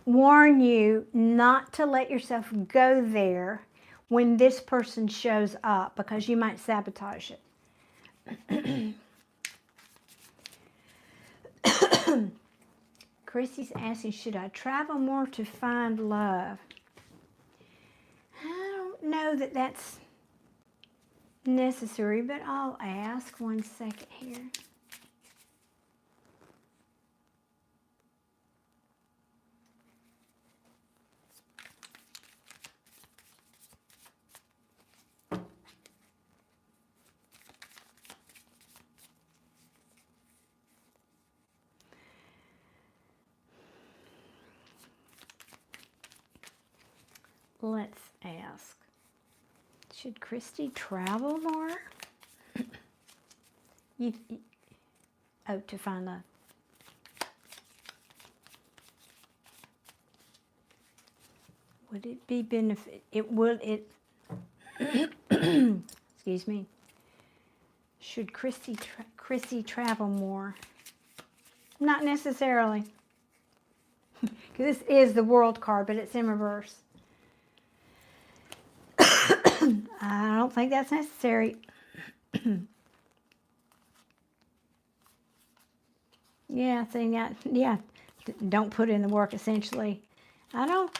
warn you not to let yourself go there when this person shows up, because you might sabotage it. Chrissy's asking, should I travel more to find love? I don't know that that's necessary, but I'll ask. One second here. Let's ask, should Christy travel more? To find love. Would it be benefit? Excuse me. Should Chrissy travel more? Not necessarily. Because this is the World card, but it's in reverse. I don't think that's necessary. Yeah, don't put in the work, essentially. I don't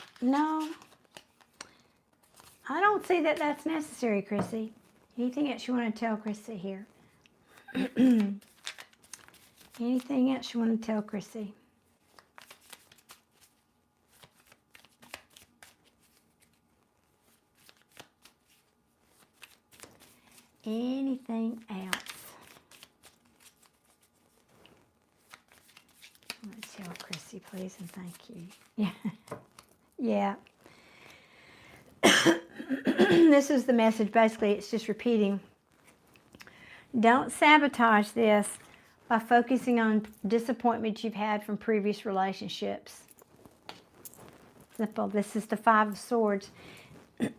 see that that's necessary, Chrissy. Anything else you want to tell Chrissy here? Anything else you want to tell Chrissy? Anything else? Let's tell Chrissy, please, and thank you. Yeah. This is the message. Basically, it's just repeating. Don't sabotage this by focusing on disappointments you've had from previous relationships. Simple. This is the Five of Swords.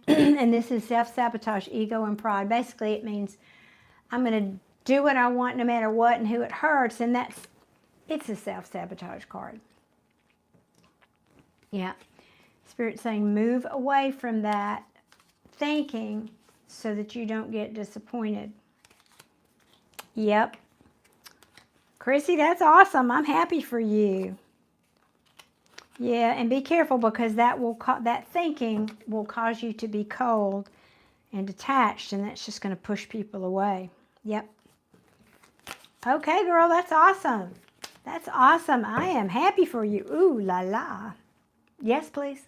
And this is self-sabotage, ego, and pride. Basically, it means I'm going to do what I want no matter what and who it hurts. And it's a self-sabotage card. Yeah. Spirit's saying move away from that thinking so that you don't get disappointed. Yep. Chrissy, that's awesome. I'm happy for you. Yeah, and be careful, because that thinking will cause you to be cold and detached, and that's just going to push people away. Yep. Okay, girl, that's awesome. That's awesome. I am happy for you. Ooh la la. Yes, please.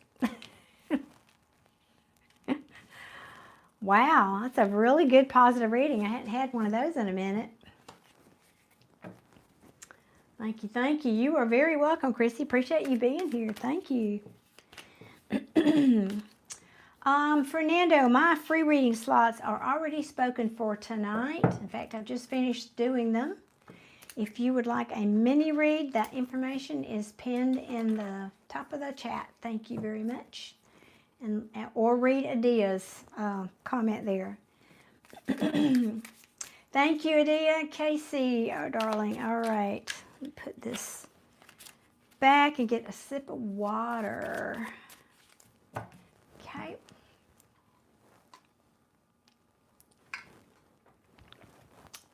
Wow, that's a really good positive reading. I hadn't had one of those in a minute. Thank you, thank you. You are very welcome, Chrissy. Appreciate you being here. Thank you. Fernando, my free reading slots are already spoken for tonight. In fact, I've just finished doing them. If you would like a mini read, that information is pinned in the top of the chat. Thank you very much. Or read Adia's comment there. Thank you, Adia. Casey, oh darling. All right, let me put this back and get a sip of water. Okay.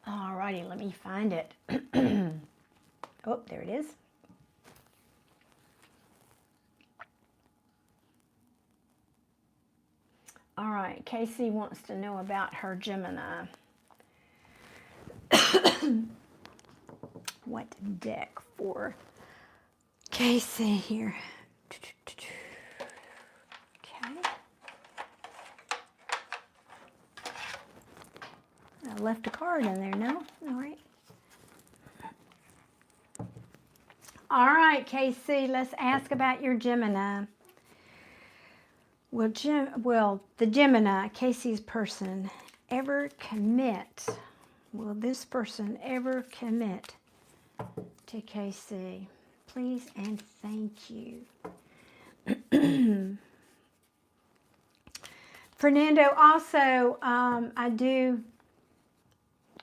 All righty, let me find it. Oh, there it is. All right, Casey wants to know about her Gemini. What deck for Casey here? Okay. I left a card in there, no? All right. All right, Casey, let's ask about your Gemini. Will the Gemini, Casey's person, ever commit? Will this person ever commit to Casey? Please and thank you. Fernando, also, I do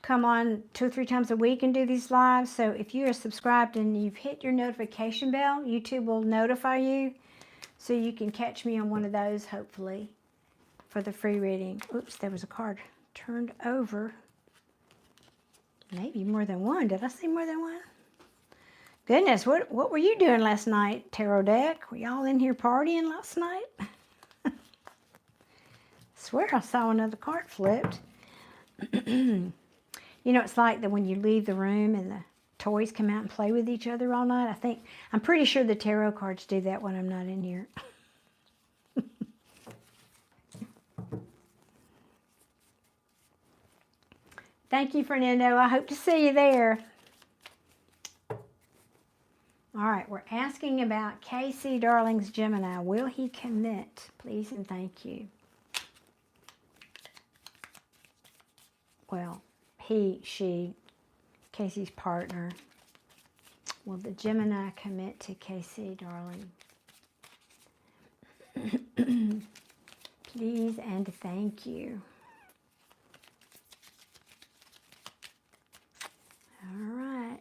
come on 2 or 3 times a week and do these lives. So if you are subscribed and you've hit your notification bell, YouTube will notify you. So you can catch me on one of those, hopefully, for the free reading. Oops, there was a card turned over. Maybe more than one. Did I see more than one? Goodness, what were you doing last night, tarot deck? Were y'all in here partying last night? I swear I saw another card flipped. You know, it's like that when you leave the room and the toys come out and play with each other all night. I'm pretty sure the tarot cards do that when I'm not in here. Thank you, Fernando. I hope to see you there. All right, we're asking about Casey Darling's Gemini. Will he commit? Please and thank you. Well, he, she, Casey's partner. Will the Gemini commit to Casey Darling? Please and thank you. All right.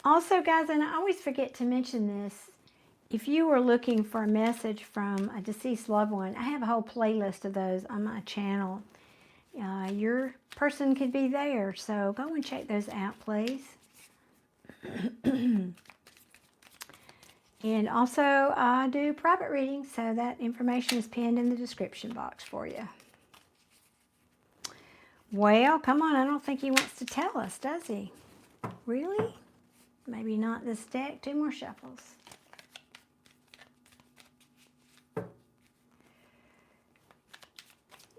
Also, guys, and I always forget to mention this, if you were looking for a message from a deceased loved one, I have a whole playlist of those on my channel. Your person could be there, so go and check those out, please. And also, I do private readings, so that information is pinned in the description box for you. Well, come on, I don't think he wants to tell us, does he? Really? Maybe not this deck. 2 more shuffles.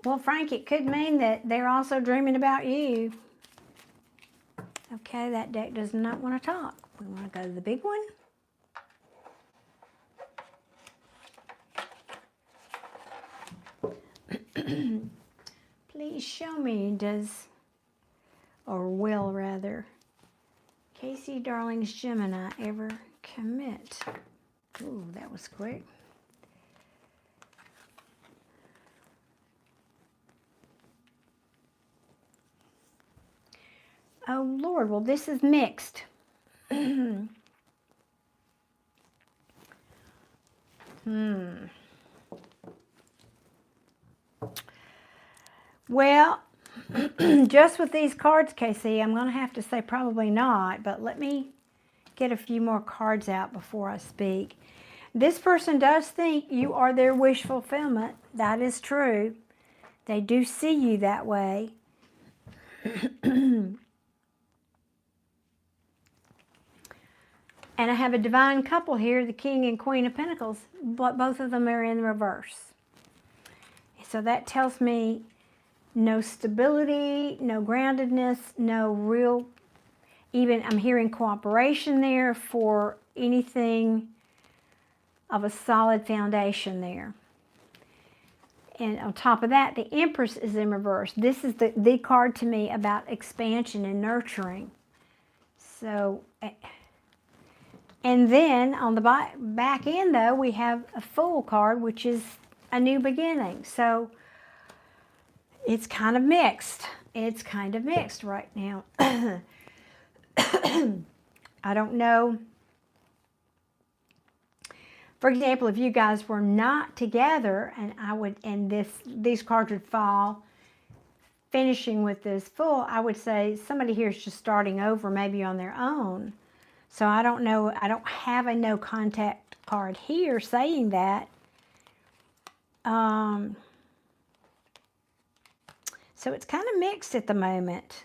Well, Frank, it could mean that they're also dreaming about you. Okay, that deck does not want to talk. We want to go to the big one. Please show me, will rather, Casey Darling's Gemini ever commit? Ooh, that was quick. Oh, Lord, well, this is mixed. Well, just with these cards, Casey, I'm going to have to say probably not, but let me get a few more cards out before I speak. This person does think you are their wish fulfillment. That is true. They do see you that way. And I have a divine couple here, the King and Queen of Pentacles, but both of them are in reverse. So that tells me no stability, no groundedness, no real, even I'm hearing cooperation there for anything of a solid foundation there. And on top of that, the Empress is in reverse. This is the card to me about expansion and nurturing. So, and then on the back end, though, we have a Fool card, which is a new beginning. So it's kind of mixed. It's kind of mixed right now. I don't know. For example, if you guys were not together and these cards would fall, finishing with this Fool, I would say somebody here is just starting over, maybe on their own. So I don't know, I don't have a no contact card here saying that. So it's kind of mixed at the moment.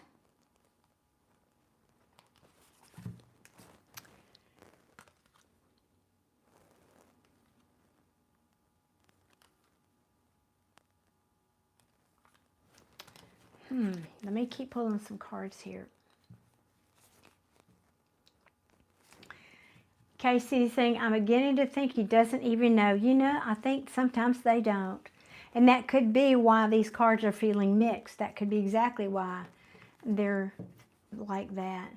Let me keep pulling some cards here. Casey's saying, I'm beginning to think he doesn't even know. You know, I think sometimes they don't. And that could be why these cards are feeling mixed. That could be exactly why they're like that.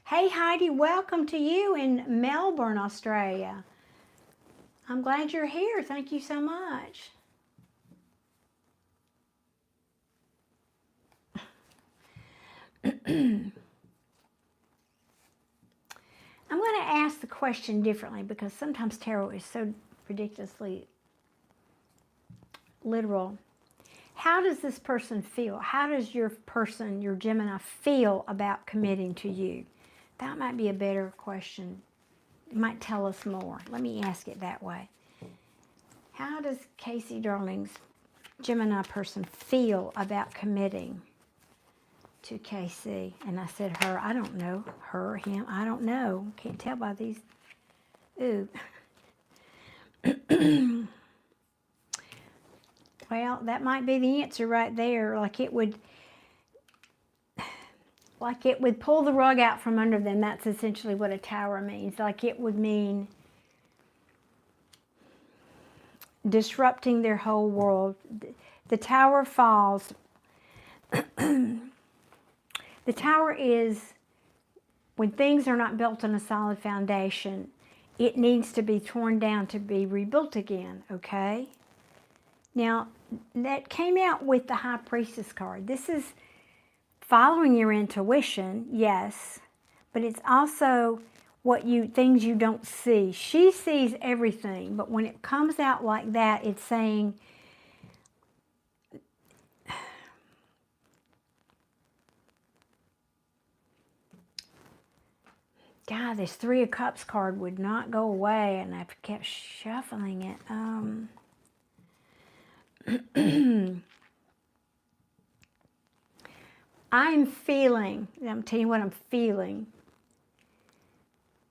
Hey, Heidi, welcome to you in Melbourne, Australia. I'm glad you're here. Thank you so much. I'm going to ask the question differently because sometimes tarot is so ridiculously literal. How does this person feel? How does your person, your Gemini, feel about committing to you? That might be a better question. It might tell us more. Let me ask it that way. How does Casey Darling's Gemini person feel about committing to Casey? And I said her, I don't know. Her, him, I don't know. Can't tell by these. Ooh. Well, that might be the answer right there. Like it would pull the rug out from under them. That's essentially what a tower means. Like it would mean disrupting their whole world. The tower falls. The tower is when things are not built on a solid foundation, it needs to be torn down to be rebuilt again, okay? Now, that came out with the High Priestess card. This is following your intuition, yes, but it's also things you don't see. She sees everything, but when it comes out like that, it's saying, God, this Three of Cups card would not go away, and I kept shuffling it. I'm telling you what I'm feeling.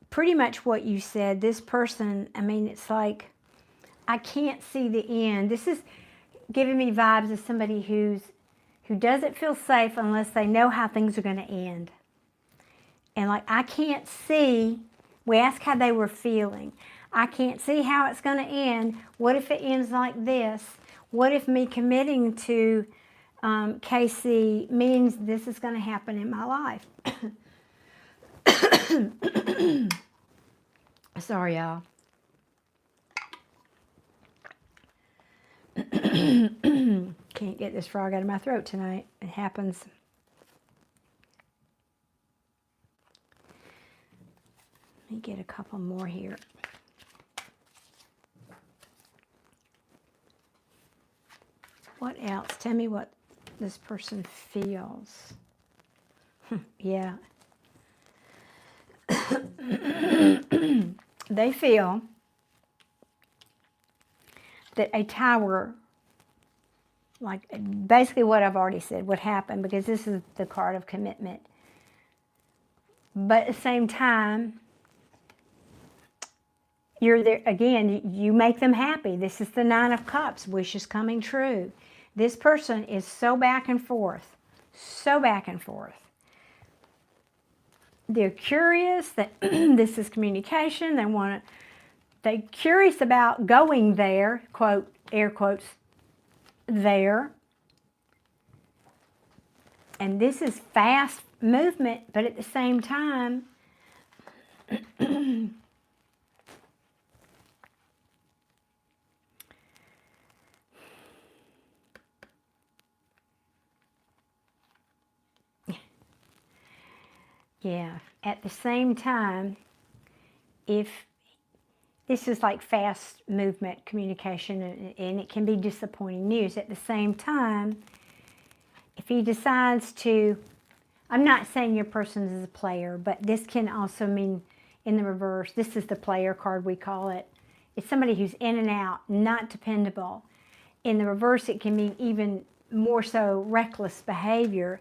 Pretty much what you said. This person, I mean, it's like, I can't see the end. This is giving me vibes of somebody who doesn't feel safe unless they know how things are going to end. And like, I can't see, we asked how they were feeling. I can't see how it's going to end. What if it ends like this? What if me committing to Casey means this is going to happen in my life? Sorry, y'all. Can't get this frog out of my throat tonight. It happens. Let me get a couple more here. What else? Tell me what this person feels. Yeah. They feel that a tower, like basically what I've already said, would happen because this is the card of commitment. But at the same time, you're there, again, you make them happy. This is the Nine of Cups, wishes coming true. This person is so back and forth, so back and forth. They're curious that this is communication. They're curious about going there, quote, air quotes, there. And this is fast movement, but at the same time, yeah, at the same time, if this is like fast movement communication, and it can be disappointing news. At the same time, if he decides to, I'm not saying your person is a player, but this can also mean in the reverse. This is the player card, we call it. It's somebody who's in and out, not dependable. In the reverse, it can mean even more so reckless behavior.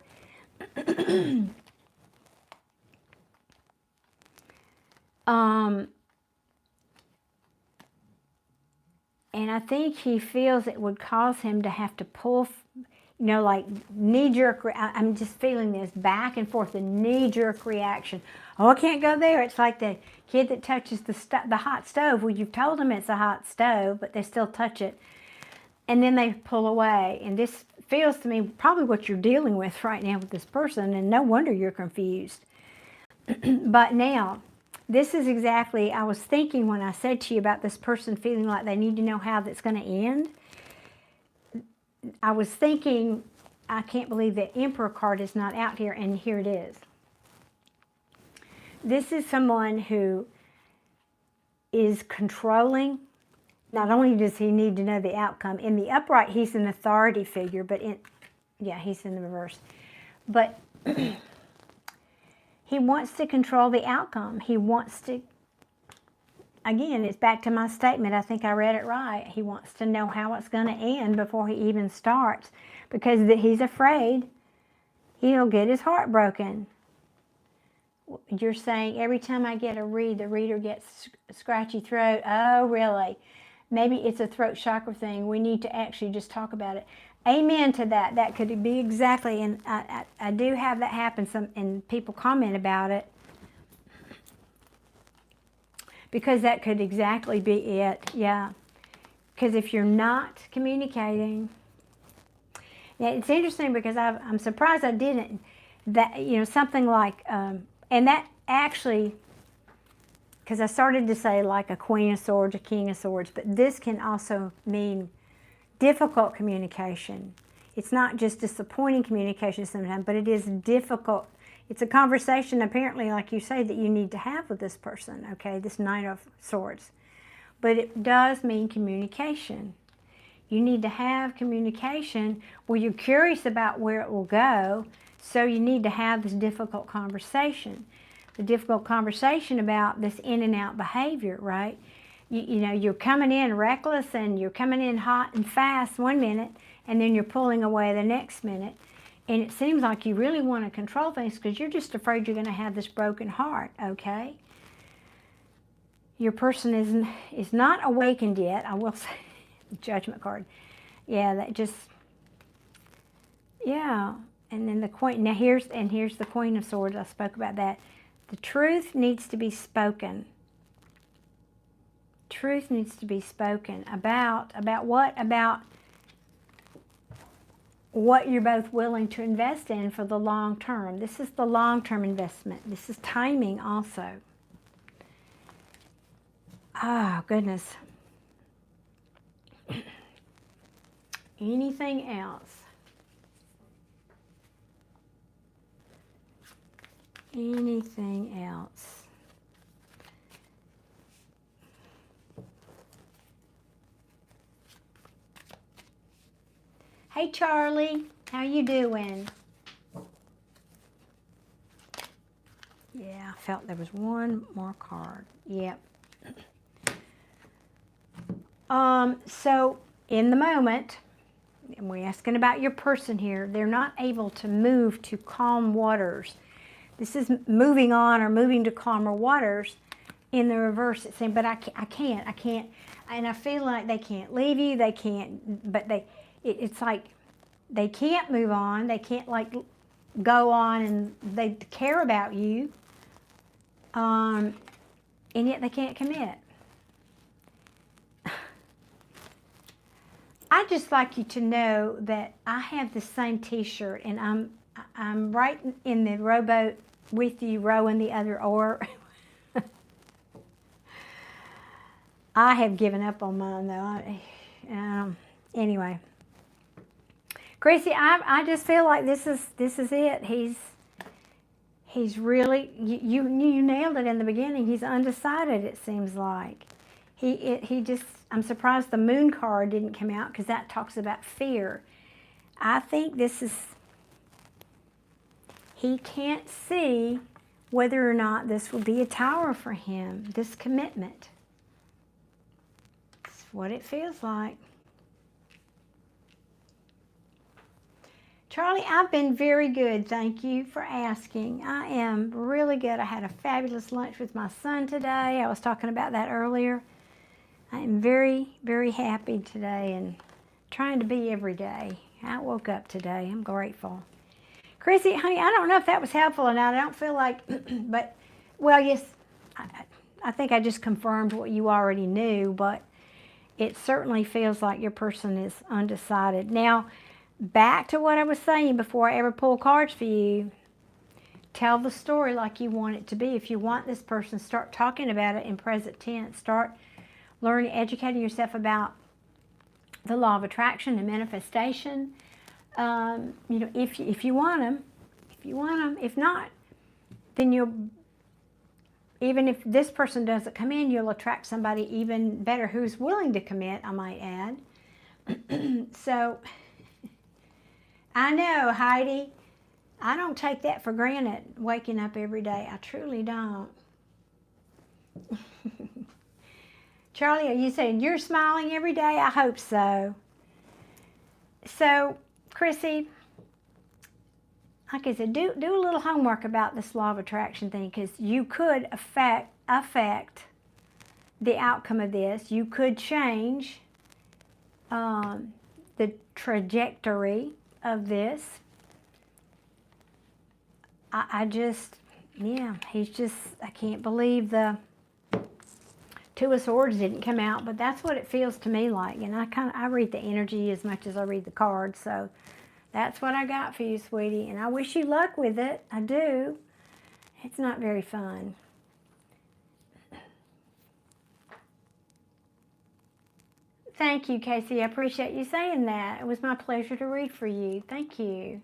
And I think he feels it would cause him to have to pull, you know, like knee-jerk, I'm just feeling this back and forth, a knee-jerk reaction. Oh, I can't go there. It's like the kid that touches the hot stove. Well, you've told them it's a hot stove, but they still touch it. And then they pull away. And this feels to me probably what you're dealing with right now with this person, and no wonder you're confused. But now, this is exactly, I was thinking when I said to you about this person feeling like they need to know how that's going to end. I was thinking, I can't believe the Emperor card is not out here, and here it is. This is someone who is controlling. Not only does he need to know the outcome, in the upright he's an authority figure, but he's in the reverse. But he wants to control the outcome. He wants to, again, it's back to my statement. I think I read it right. He wants to know how it's going to end before he even starts, because he's afraid he'll get his heart broken. You're saying every time I get a read, the reader gets a scratchy throat. Oh, really? Maybe it's a throat chakra thing. We need to actually just talk about it. Amen to that. That could be exactly, and I do have that happen, and people comment about it, because that could exactly be it. Yeah, because if you're not communicating, yeah, it's interesting because I'm surprised I didn't. That, you know, something like, and that actually, because I started to say like a Queen of Swords, a King of Swords, but this can also mean difficult communication. It's not just disappointing communication sometimes, but it is difficult. It's a conversation, apparently, like you say, that you need to have with this person, okay, this Knight of Swords. But it does mean communication. You need to have communication where you're curious about where it will go, so you need to have this difficult conversation. The difficult conversation about this in and out behavior, right? You know, you're coming in reckless and you're coming in hot and fast one minute, and then you're pulling away the next minute. And it seems like you really want to control things because you're just afraid you're going to have this broken heart, okay? Your person is not awakened yet, I will say. Judgment card. Yeah, that just, yeah. And then the Queen, now here's the Queen of Swords. I spoke about that. The truth needs to be spoken. Truth needs to be spoken about what? About what you're both willing to invest in for the long term. This is the long-term investment. This is timing also. Oh, goodness. Anything else? Anything else? Hey, Charlie, how you doing? Yeah, I felt there was one more card. Yep. So in the moment, and we're asking about your person here, they're not able to move to calm waters. This is moving on or moving to calmer waters. in the reverse it seems, but I can't, and I feel like they can't leave you, they can't, but it's like they can't move on, they can't like go on, and they care about you, and yet they can't commit. I'd just like you to know that I have the same t-shirt, and I'm right in the rowboat with you, rowing the other oar. I have given up on mine though. Anyway, Chrissy, I just feel like this is it. He's really, you nailed it in the beginning. He's undecided, it seems like. He just, I'm surprised the moon card didn't come out, because that talks about fear. I think this is, he can't see whether or not this will be a tower for him, this commitment. It's what it feels like. Charlie, I've been very good. Thank you for asking. I am really good. I had a fabulous lunch with my son today. I was talking about that earlier. I am very, very happy today and trying to be every day. I woke up today. I'm grateful. Chrissy, honey, I don't know if that was helpful or not. I don't feel like, but, well, yes, I think I just confirmed what you already knew, but it certainly feels like your person is undecided. Now, back to what I was saying before I ever pull cards for you. Tell the story like you want it to be. If you want this person, start talking about it in present tense. Start learning, educating yourself about the law of attraction and manifestation. You know, if you want them, if not, then you'll, even if this person doesn't come in, you'll attract somebody even better who's willing to commit, I might add. So, I know, Heidi, I don't take that for granted, waking up every day. I truly don't. Charlie, are you saying you're smiling every day? I hope so. So, Chrissy, like I said, do a little homework about this law of attraction thing, because you could affect the outcome of this. You could change the trajectory of this. I just, yeah, he's just, I can't believe the Two of Swords didn't come out, but that's what it feels to me like. And I read the energy as much as I read the cards, so that's what I got for you, sweetie. And I wish you luck with it. I do. It's not very fun. Thank you, Casey. I appreciate you saying that. It was my pleasure to read for you. Thank you.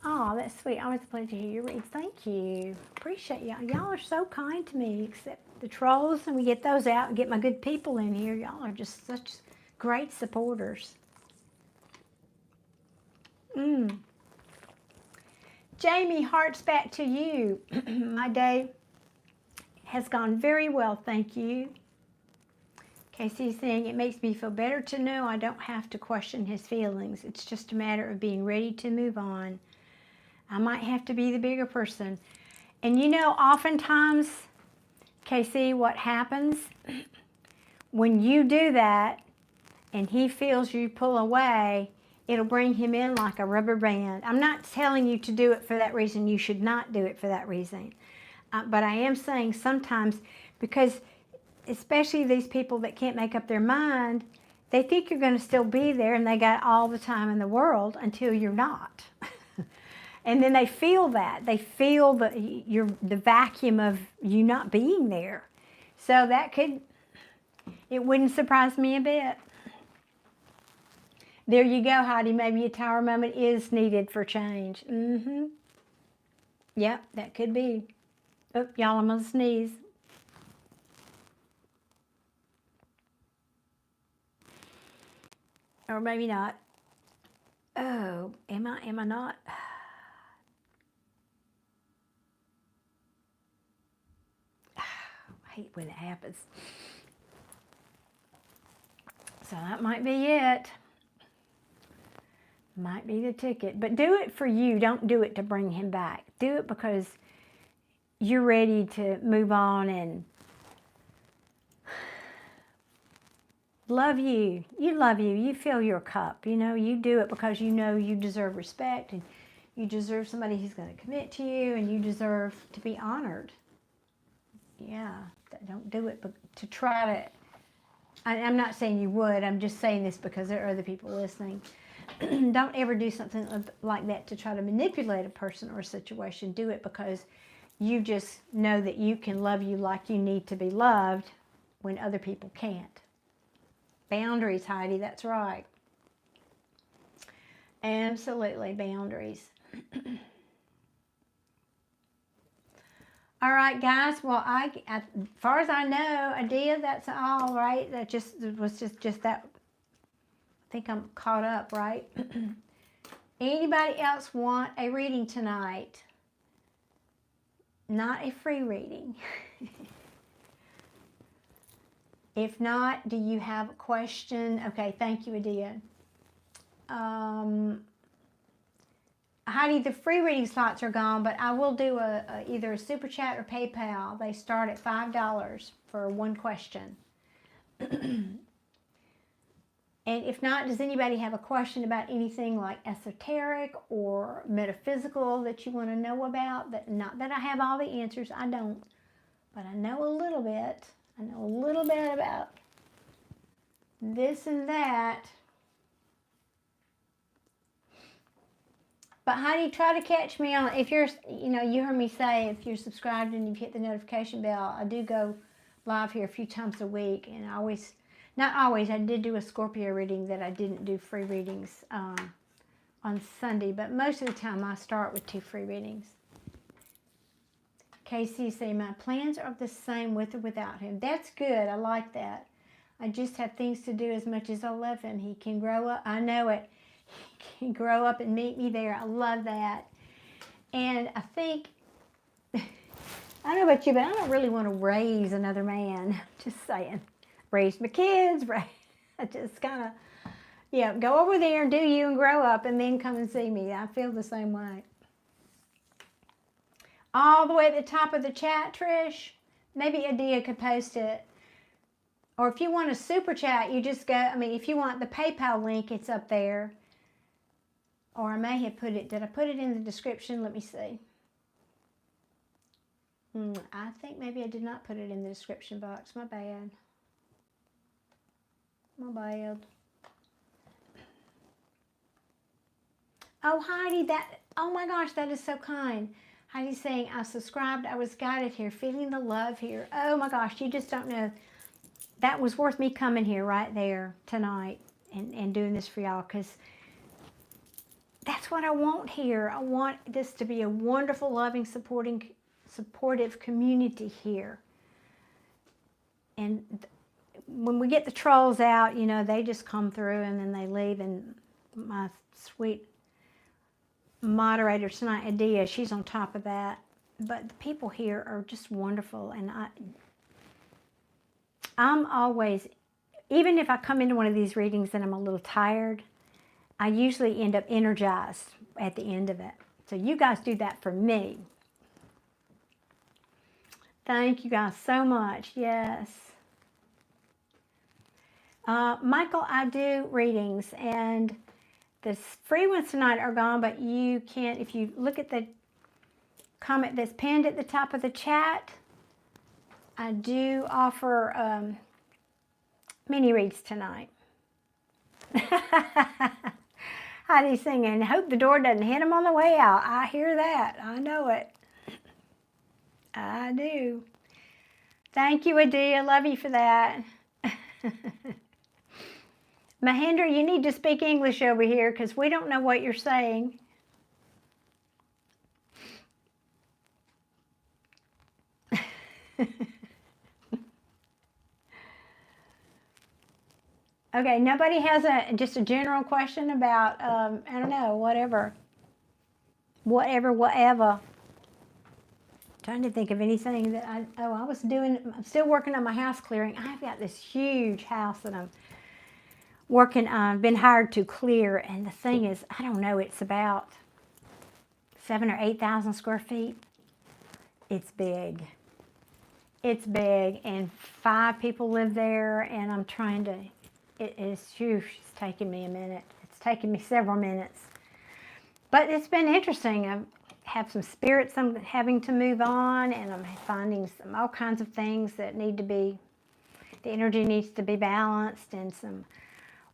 Oh, that's sweet. Always a pleasure to hear your reads. Thank you. Appreciate y'all. Y'all are so kind to me, except the trolls, and we get those out and get my good people in here. Y'all are just such great supporters. Jamie, hearts back to you. My day has gone very well, thank you. Casey's saying, it makes me feel better to know I don't have to question his feelings. It's just a matter of being ready to move on. I might have to be the bigger person. And you know, oftentimes, Casey, what happens when you do that and he feels you pull away, it'll bring him in like a rubber band. I'm not telling you to do it for that reason. You should not do it for that reason. But I am saying sometimes, because especially these people that can't make up their mind, they think you're going to still be there and they got all the time in the world until you're not. And then they feel that. They feel the vacuum of you not being there. So that could, it wouldn't surprise me a bit. There you go, Heidi. Maybe a tower moment is needed for change. Yep, that could be. Oh, y'all, I'm going to sneeze. Or maybe not. Oh, am I not? I hate when it happens. So that might be it. Might be the ticket. But do it for you. Don't do it to bring him back. Do it because you're ready to move on and love you. You love you. You fill your cup. You know, you do it because you know you deserve respect and you deserve somebody who's going to commit to you and you deserve to be honored. Yeah. Don't do it to try to... I'm not saying you would. I'm just saying this because there are other people listening. Don't ever do something like that to try to manipulate a person or a situation. Do it because you just know that you can love you like you need to be loved when other people can't. Boundaries, Heidi, that's right. Absolutely, boundaries. All right, guys. Well, as far as I know, Adia, that's all right. That was just that. I think I'm caught up, right? Anybody else want a reading tonight? Not a free reading. If not, do you have a question? Okay, thank you, Adia. Heidi, the free reading slots are gone, but I will do either a Super Chat or PayPal. They start at $5 for one question. And if not, does anybody have a question about anything like esoteric or metaphysical that you want to know about? Not that I have all the answers, I don't. But I know a little bit. I know a little bit about this and that. But Heidi, try to catch me on, if you're, you heard me say, if you're subscribed and you've hit the notification bell, I do go live here a few times a week. And not always, I did do a Scorpio reading that I didn't do free readings on Sunday. But most of the time, I start with 2 free readings. Casey saying, my plans are the same with or without him. That's good. I like that. I just have things to do as much as I love him. He can grow up. I know it. He can grow up and meet me there. I love that. And I think, I don't know about you, but I don't really want to raise another man. Just saying. Raise my kids. I just kind of, yeah, go over there and do you and grow up and then come and see me. I feel the same way. All the way at the top of the chat, Trish. Maybe Adia could post it. Or if you want a super chat, you just go, if you want the PayPal link, it's up there. Or I may have put it, did I put it in the description? Let me see. I think maybe I did not put it in the description box. My bad. My bad. Oh, Heidi, oh my gosh, that is so kind. Heidi's saying, I subscribed, I was guided here, feeling the love here. Oh my gosh, you just don't know. That was worth me coming here right there tonight and doing this for y'all, because that's what I want here. I want this to be a wonderful, loving, supportive community here. And when we get the trolls out, they just come through and then they leave. And my sweet moderator tonight, Adia, she's on top of that. But the people here are just wonderful. And I'm always, even if I come into one of these readings and I'm a little tired, I usually end up energized at the end of it. So you guys do that for me. Thank you guys so much. Yes. Michael, I do readings, and the free ones tonight are gone, but you can, if you look at the comment that's pinned at the top of the chat, I do offer mini reads tonight. Heidi's singing, hope the door doesn't hit him on the way out. I hear that. I know it. I do. Thank you, Adia. Love you for that. Mahendra, you need to speak English over here because we don't know what you're saying. Okay, nobody has just a general question about, I don't know, whatever. Trying to think of anything that I'm still working on my house clearing. I've got this huge house that I'm working on, been hired to clear, and the thing is, I don't know, it's about 7,000 or 8,000 square feet. It's big. It's big, and 5 people live there, and I'm trying to, it's taking me a minute. It's taken me several minutes. But it's been interesting. I have some spirits I'm having to move on, and I'm finding all kinds of things that need to be, the energy needs to be balanced, and some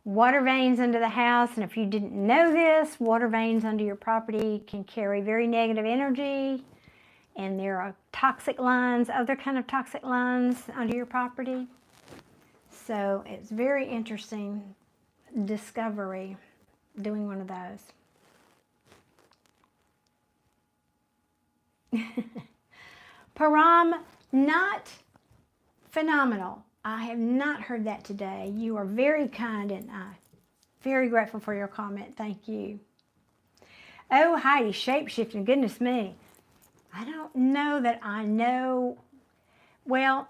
water veins under the house. And if you didn't know this, water veins under your property can carry very negative energy. And there are toxic lines, other kind of toxic lines under your property. So it's very interesting discovery doing one of those. Param, not phenomenal. I have not heard that today. You are very kind, and I'm very grateful for your comment. Thank you. Oh, Heidi, shape-shifting, goodness me. I don't know that I know. Well,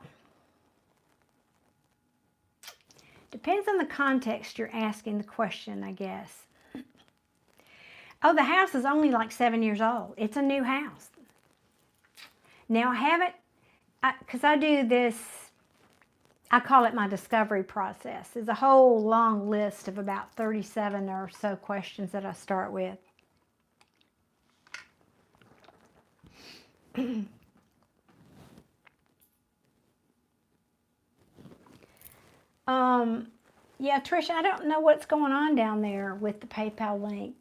depends on the context you're asking the question, I guess. Oh, the house is only like 7 years old. It's a new house. Now, I haven't, because I do this, I call it my discovery process. There's a whole long list of about 37 or so questions that I start with. Yeah, Trish, I don't know what's going on down there with the PayPal link.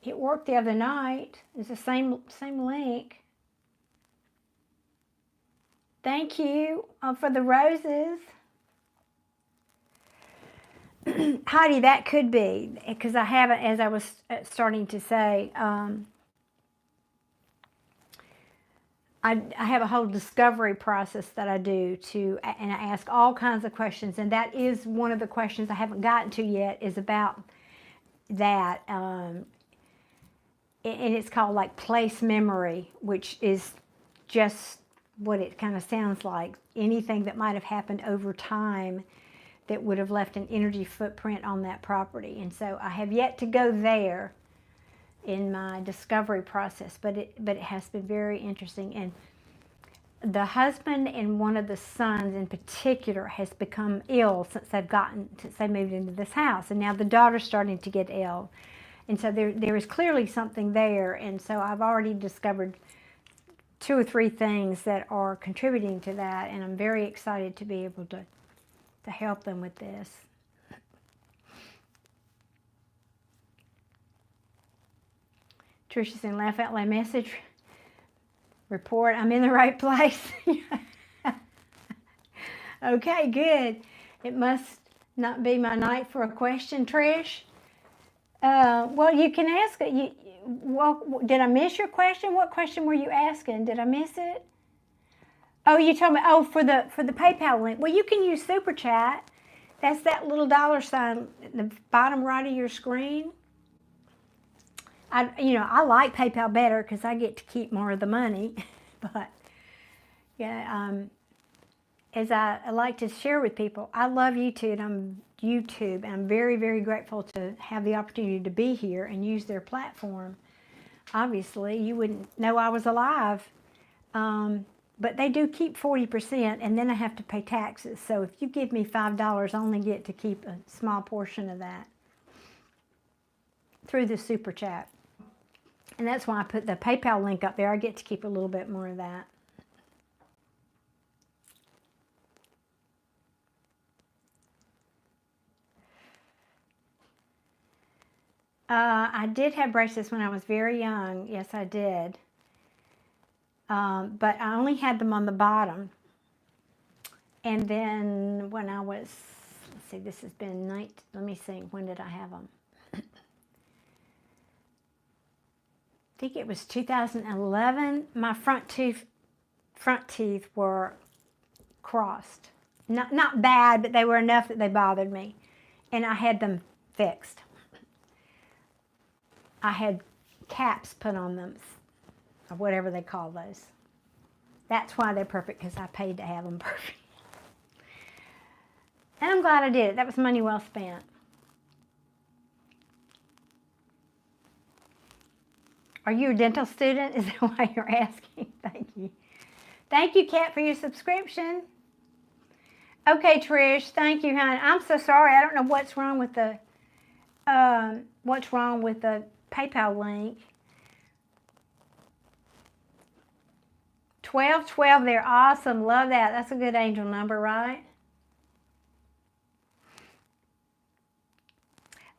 It worked the other night. It's the same link. Thank you for the roses. Heidi, that could be, because I haven't, as I was starting to say, I have a whole discovery process that I do and I ask all kinds of questions, and that is one of the questions I haven't gotten to yet, is about that, and it's called like place memory, which is just what it kind of sounds like. Anything that might have happened over time that would have left an energy footprint on that property. And so I have yet to go there in my discovery process, but it has been very interesting. And the husband and one of the sons in particular has become ill since they moved into this house, and now the daughter's starting to get ill, and so there is clearly something there. And so I've already discovered 2 or 3 things that are contributing to that, and I'm very excited to be able to help them with this. Trisha's in Laugh Out Loud message report. I'm in the right place. Okay, good. It must not be my night for a question, Trish. Well, you can ask it. Well, did I miss your question? What question were you asking? Did I miss it? Oh, you told me. Oh, for the PayPal link. Well, you can use Super Chat. That's that little $sign at the bottom right of your screen. I like PayPal better because I get to keep more of the money, but yeah, as I like to share with people, I love YouTube. And I'm very, very grateful to have the opportunity to be here and use their platform. Obviously, you wouldn't know I was alive, but they do keep 40%, and then I have to pay taxes. So if you give me $5, I only get to keep a small portion of that through the Super Chat. And that's why I put the PayPal link up there. I get to keep a little bit more of that. I did have braces when I was very young. Yes, I did. But I only had them on the bottom. And then when I was, let's see, this has been let me see, when did I have them? I think it was 2011. My front teeth were crossed. Not bad, but they were enough that they bothered me. And I had them fixed. I had caps put on them, or whatever they call those. That's why they're perfect, because I paid to have them perfect. And I'm glad I did it. That was money well spent. Are you a dental student? Is that why you're asking? Thank you. Thank you, Kat, for your subscription. Okay, Trish, thank you, hon. I'm so sorry. I don't know what's wrong with the PayPal link. 1212, they're awesome. Love that. That's a good angel number, right?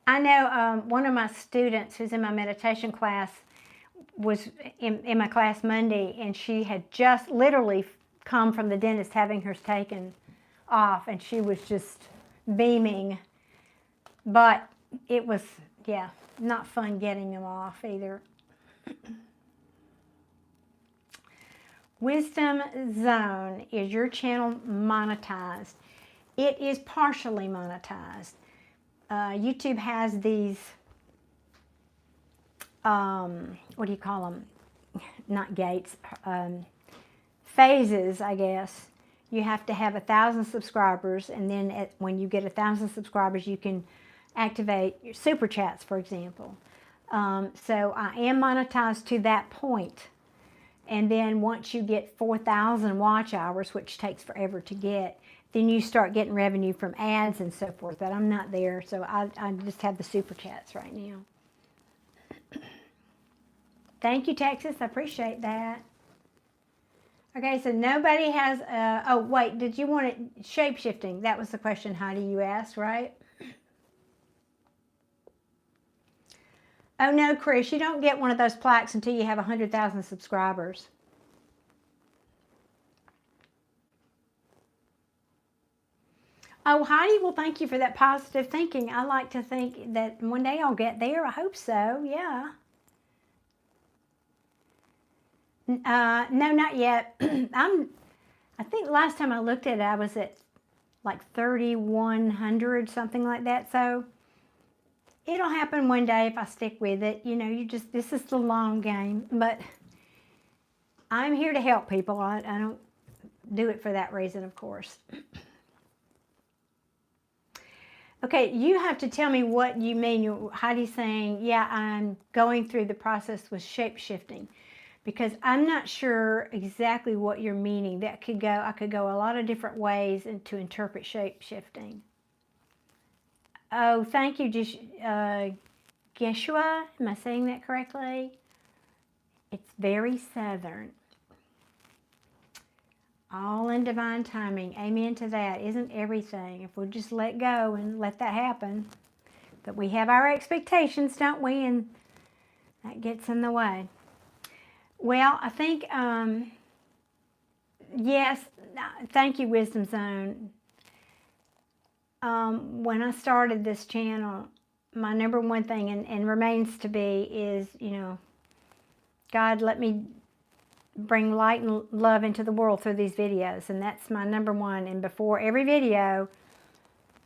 I know one of my students who's in my meditation class was in my class Monday, and she had just literally come from the dentist having hers taken off, and she was just beaming. But it was, yeah, not fun getting them off either. Wisdom Zone, is your channel monetized? It is partially monetized. YouTube has these, what do you call them? Not gates, phases, I guess. You have to have 1,000 subscribers, and then when you get 1,000 subscribers, you can activate your super chats, for example. So I am monetized to that point. And then once you get 4,000 watch hours, which takes forever to get, then you start getting revenue from ads and so forth. But I'm not there, so I just have the super chats right now. Thank you, Texas. I appreciate that. Okay, so nobody has, oh, wait, did you want it shape-shifting? That was the question, Heidi, you asked, right? Oh, no, Chris, you don't get one of those plaques until you have 100,000 subscribers. Oh, Heidi, well, thank you for that positive thinking. I like to think that one day I'll get there. I hope so, yeah. No, not yet. I think the last time I looked at it, I was at like 3,100, something like that. So it'll happen one day if I stick with it. You know, this is the long game. But I'm here to help people. I don't do it for that reason, of course. Okay, you have to tell me what you mean. Heidi's saying, yeah, I'm going through the process with shape-shifting. Because I'm not sure exactly what you're meaning. I could go a lot of different ways to interpret shape-shifting. Oh, thank you, Yeshua. Am I saying that correctly? It's very southern. All in divine timing. Amen to that. Isn't everything? If we'll just let go and let that happen. But we have our expectations, don't we? And that gets in the way. Well, I think, yes, thank you, Wisdom Zone. When I started this channel, my number one thing, and remains to be, is, you know, God, let me bring light and love into the world through these videos. And that's my number one. And before every video,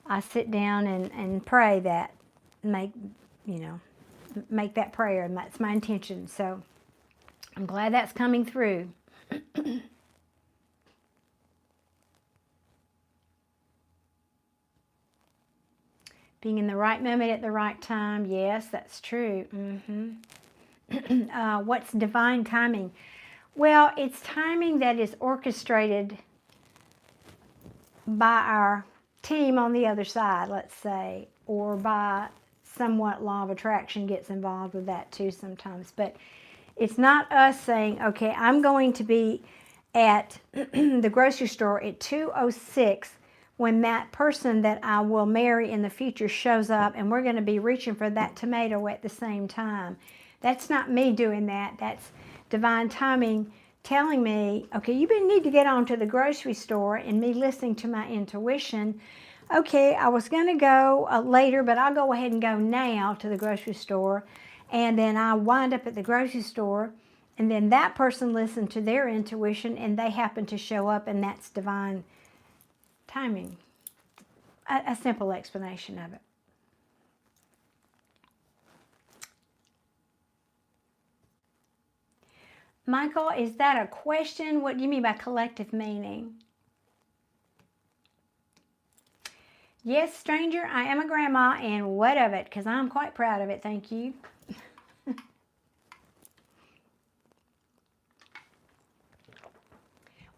I sit down and pray that, make that prayer. And that's my intention. So I'm glad that's coming through. Being in the right moment at the right time. Yes, that's true. What's divine timing? Well, it's timing that is orchestrated by our team on the other side, let's say, or by somewhat law of attraction gets involved with that too sometimes. But it's not us saying, okay, I'm going to be at the grocery store at 2:06 when that person that I will marry in the future shows up, and we're going to be reaching for that tomato at the same time. That's not me doing that. That's divine timing telling me, okay, you need to get on to the grocery store, and me listening to my intuition. Okay, I was going to go later, but I'll go ahead and go now to the grocery store. And then I wind up at the grocery store, and then that person listened to their intuition, and they happen to show up, and that's divine timing. A simple explanation of it. Michael, is that a question? What do you mean by collective meaning? Yes, stranger, I am a grandma, and what of it? Because I'm quite proud of it, thank you.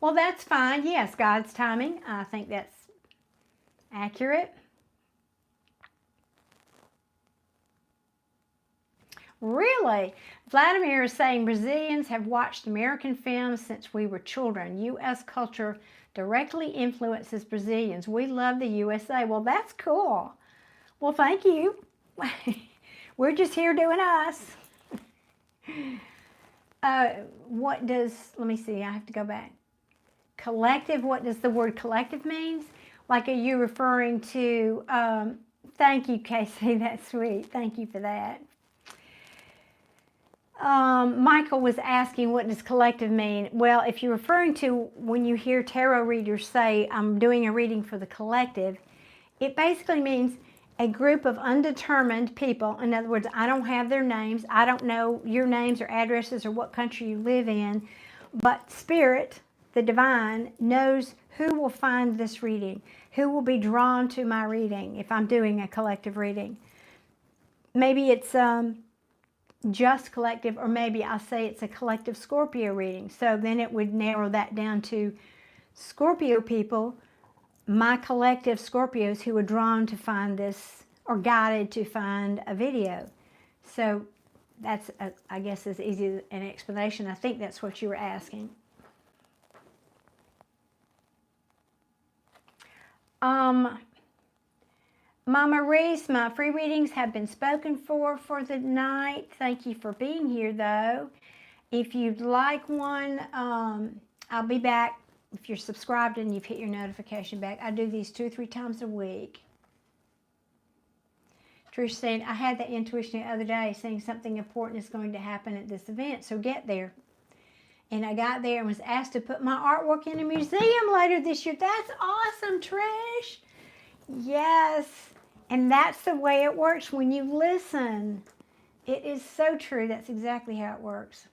Well, that's fine. Yes, God's timing. I think that's accurate. Really? Vladimir is saying Brazilians have watched American films since we were children. U.S. culture directly influences Brazilians. We love the USA. Well, that's cool. Well, thank you. We're just here doing us. What does, let me see, I have to go back. Collective, what does the word collective means? Like, are you referring to, thank you, Casey, that's sweet. Thank you for that. Michael was asking, what does collective mean? Well, if you're referring to when you hear tarot readers say, I'm doing a reading for the collective, it basically means a group of undetermined people. In other words, I don't have their names. I don't know your names or addresses or what country you live in, but Spirit, the divine, knows who will find this reading, who will be drawn to my reading if I'm doing a collective reading. Maybe it's just collective, or maybe I'll say it's a collective Scorpio reading. So then it would narrow that down to Scorpio people, my collective Scorpios who are drawn to find this or guided to find a video. So that's, I guess, as easy an explanation. I think that's what you were asking. Mama Reese, my free readings have been spoken for the night. Thank you for being here, though. If you'd like one, I'll be back. If you're subscribed and you've hit your notification back, I do these 2 or 3 times a week. Trish saying, I had that intuition the other day saying something important is going to happen at this event, so get there. And I got there and was asked to put my artwork in a museum later this year. That's awesome, Trish. Yes. And that's the way it works when you listen. It is so true. That's exactly how it works.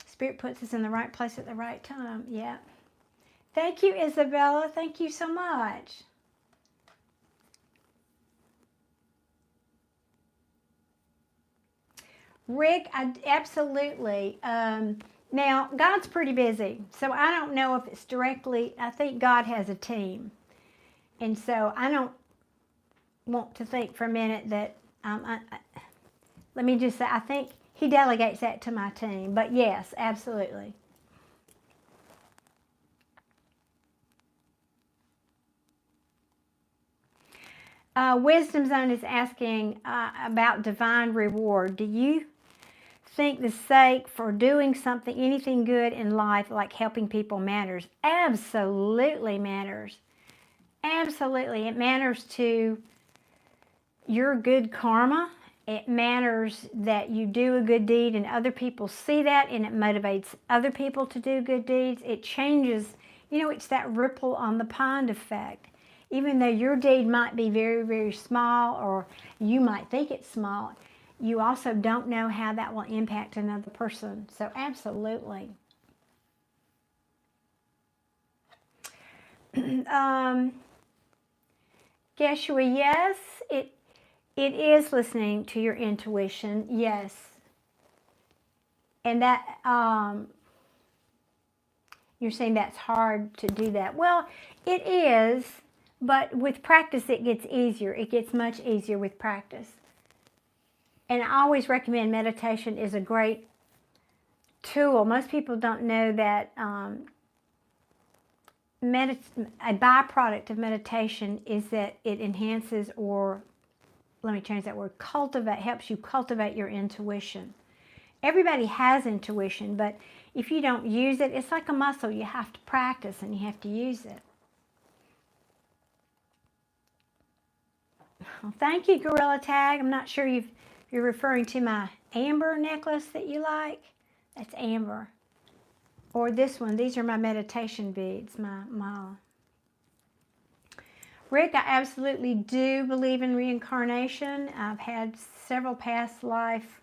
Spirit puts us in the right place at the right time. Yeah. Thank you, Isabella. Thank you so much. Rick, absolutely. Now, God's pretty busy, so I don't know if it's directly, I think God has a team. And so I don't want to think for a minute that, let me just say, I think he delegates that to my team. But yes, absolutely. Wisdom Zone is asking about divine reward. Do you think the sake for doing something, anything good in life, like helping people, matters? Absolutely matters. Absolutely. It matters to your good karma. It matters that you do a good deed and other people see that, and it motivates other people to do good deeds. It changes, you know, it's that ripple on the pond effect. Even though your deed might be very, very small, or you might think it's small, you also don't know how that will impact another person. So absolutely. Geshua, yes, it is listening to your intuition, yes. And that, you're saying that's hard to do that. Well, it is, but with practice it gets easier. It gets much easier with practice. And I always recommend meditation is a great tool. Most people don't know that a byproduct of meditation is that it enhances, or let me change that word, helps you cultivate your intuition. Everybody has intuition, but if you don't use it, it's like a muscle. You have to practice and you have to use it. Well, thank you, Gorilla Tag. I'm not sure you're referring to my amber necklace that you like. That's amber. Or this one. These are my meditation beads. Rick, I absolutely do believe in reincarnation. I've had several past life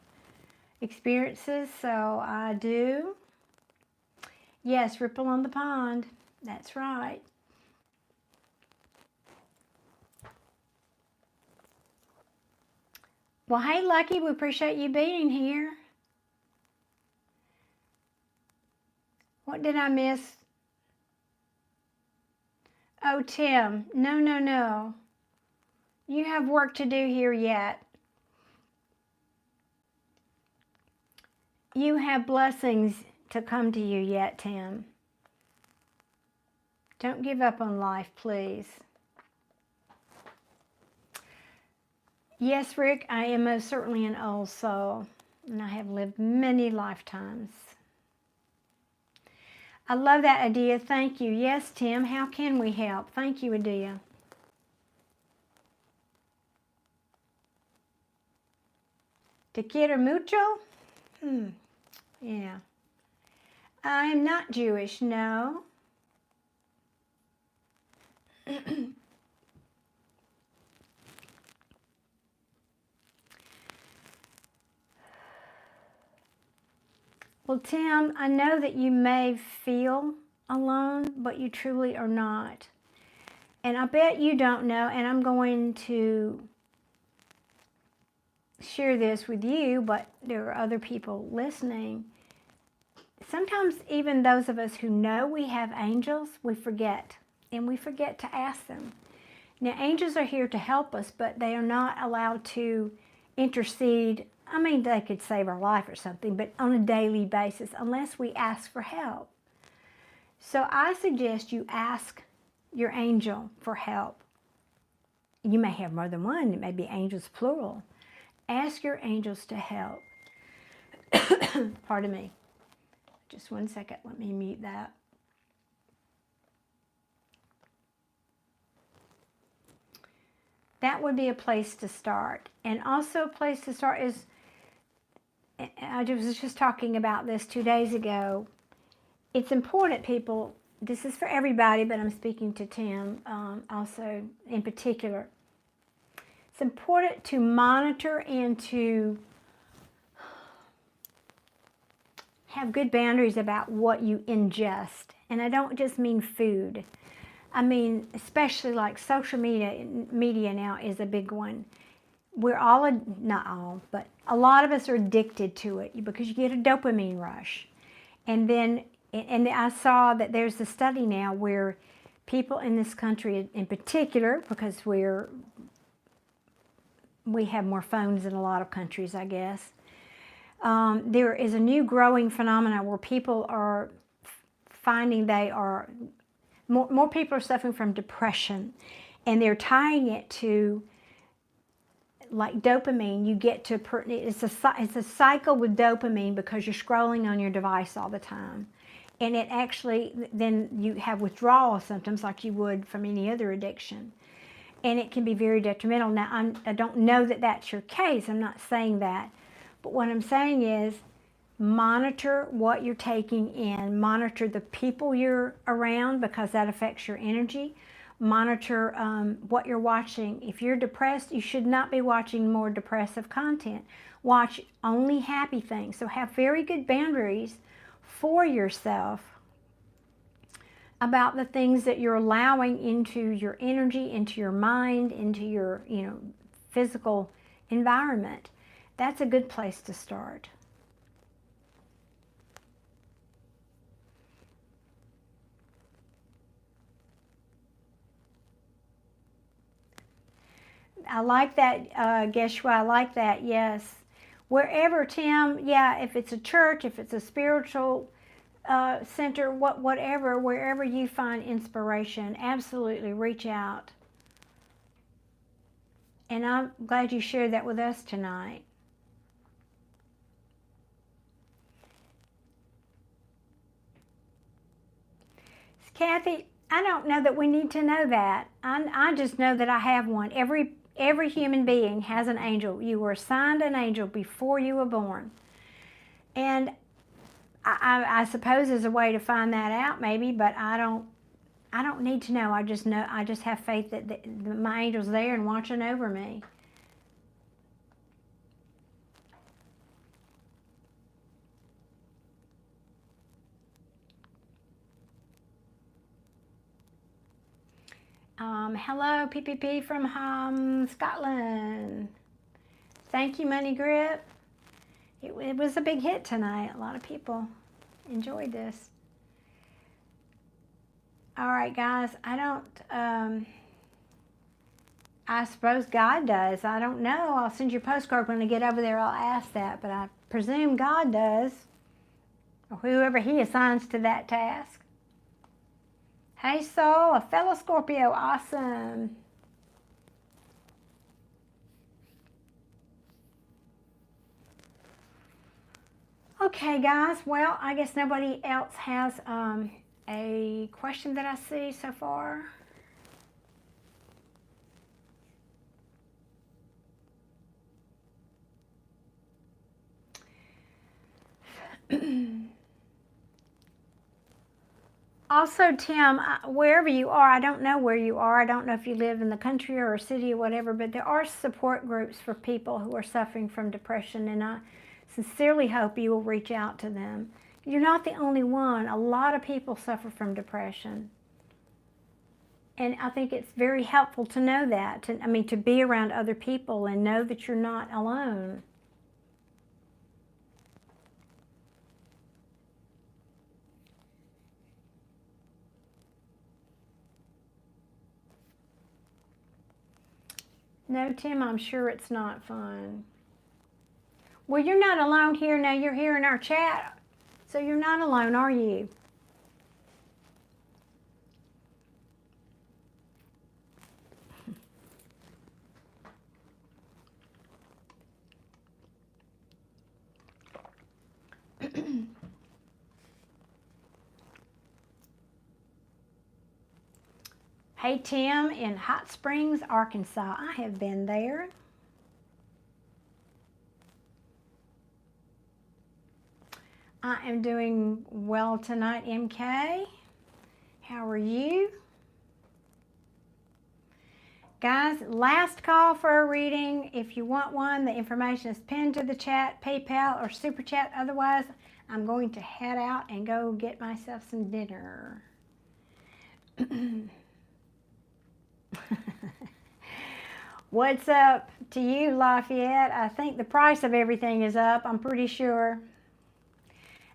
experiences, so I do. Yes, ripple on the pond. That's right. Well, hey, Lucky, we appreciate you being here. What did I miss? Oh, Tim, no, no, no. You have work to do here yet. You have blessings to come to you yet, Tim. Don't give up on life, please. Yes, Rick, I am most certainly an old soul, and I have lived many lifetimes. I love that, Adia. Thank you. Yes, Tim, how can we help? Thank you, Adia. Te quiero mucho? Yeah. I am not Jewish, no. Well, Tim, I know that you may feel alone, but you truly are not. And I bet you don't know, and I'm going to share this with you, but there are other people listening. Sometimes even those of us who know we have angels, we forget, and we forget to ask them. Now, angels are here to help us, but they are not allowed to intercede. I mean, they could save our life or something, but on a daily basis, unless we ask for help. So I suggest you ask your angel for help. You may have more than one. It may be angels plural. Ask your angels to help. Pardon me. Just one second. Let me mute that. That would be a place to start. And also a place to start is, I was just talking about this 2 days ago. It's important, people, this is for everybody, but I'm speaking to Tim also in particular. It's important to monitor and to have good boundaries about what you ingest. And I don't just mean food. I mean, especially like social media now is a big one. We're all, not all, but a lot of us are addicted to it because you get a dopamine rush. And then, and I saw that there's a study now where people in this country in particular, because we have more phones in a lot of countries, I guess, there is a new growing phenomenon where people are finding they are, more people are suffering from depression, and they're tying it to like dopamine. You get to, it's a cycle with dopamine because you're scrolling on your device all the time. And it actually, then you have withdrawal symptoms like you would from any other addiction. And it can be very detrimental. Now, I don't know that that's your case. I'm not saying that. But what I'm saying is monitor what you're taking in. Monitor the people you're around because that affects your energy. Monitor what you're watching. If you're depressed, you should not be watching more depressive content. Watch only happy things. So have very good boundaries for yourself about the things that you're allowing into your energy, into your mind, into your, physical environment. That's a good place to start. I like that, Geshwa, I like that, yes. Wherever, Tim, yeah, if it's a church, if it's a spiritual center, whatever, wherever you find inspiration, absolutely reach out. And I'm glad you shared that with us tonight. Kathy, I don't know that we need to know that. I just know that I have one. Every human being has an angel. You were assigned an angel before you were born. And I suppose there's a way to find that out maybe, but I don't need to know. I just have faith that my angel's there and watching over me. Hello, PPP from Scotland. Thank you, Money Grip. It was a big hit tonight. A lot of people enjoyed this. All right, guys, I suppose God does. I don't know. I'll send you a postcard when I get over there. I'll ask that, but I presume God does, or whoever he assigns to that task. Hey, Soul, a fellow Scorpio. Awesome. Okay, guys. Well, I guess nobody else has a question that I see so far. Also, Tim, wherever you are, I don't know where you are. I don't know if you live in the country or a city or whatever, but there are support groups for people who are suffering from depression, and I sincerely hope you will reach out to them. You're not the only one. A lot of people suffer from depression. And I think it's very helpful to know that, to be around other people and know that you're not alone. No, Tim, I'm sure it's not fun. Well, you're not alone here. Now you're here in our chat, so you're not alone, are you? Hey, Tim, in Hot Springs, Arkansas. I have been there. I am doing well tonight, MK. How are you? Guys, last call for a reading. If you want one, the information is pinned to the chat, PayPal or Super Chat. Otherwise, I'm going to head out and go get myself some dinner. What's up to you, Lafayette? I think the price of everything is up, I'm pretty sure.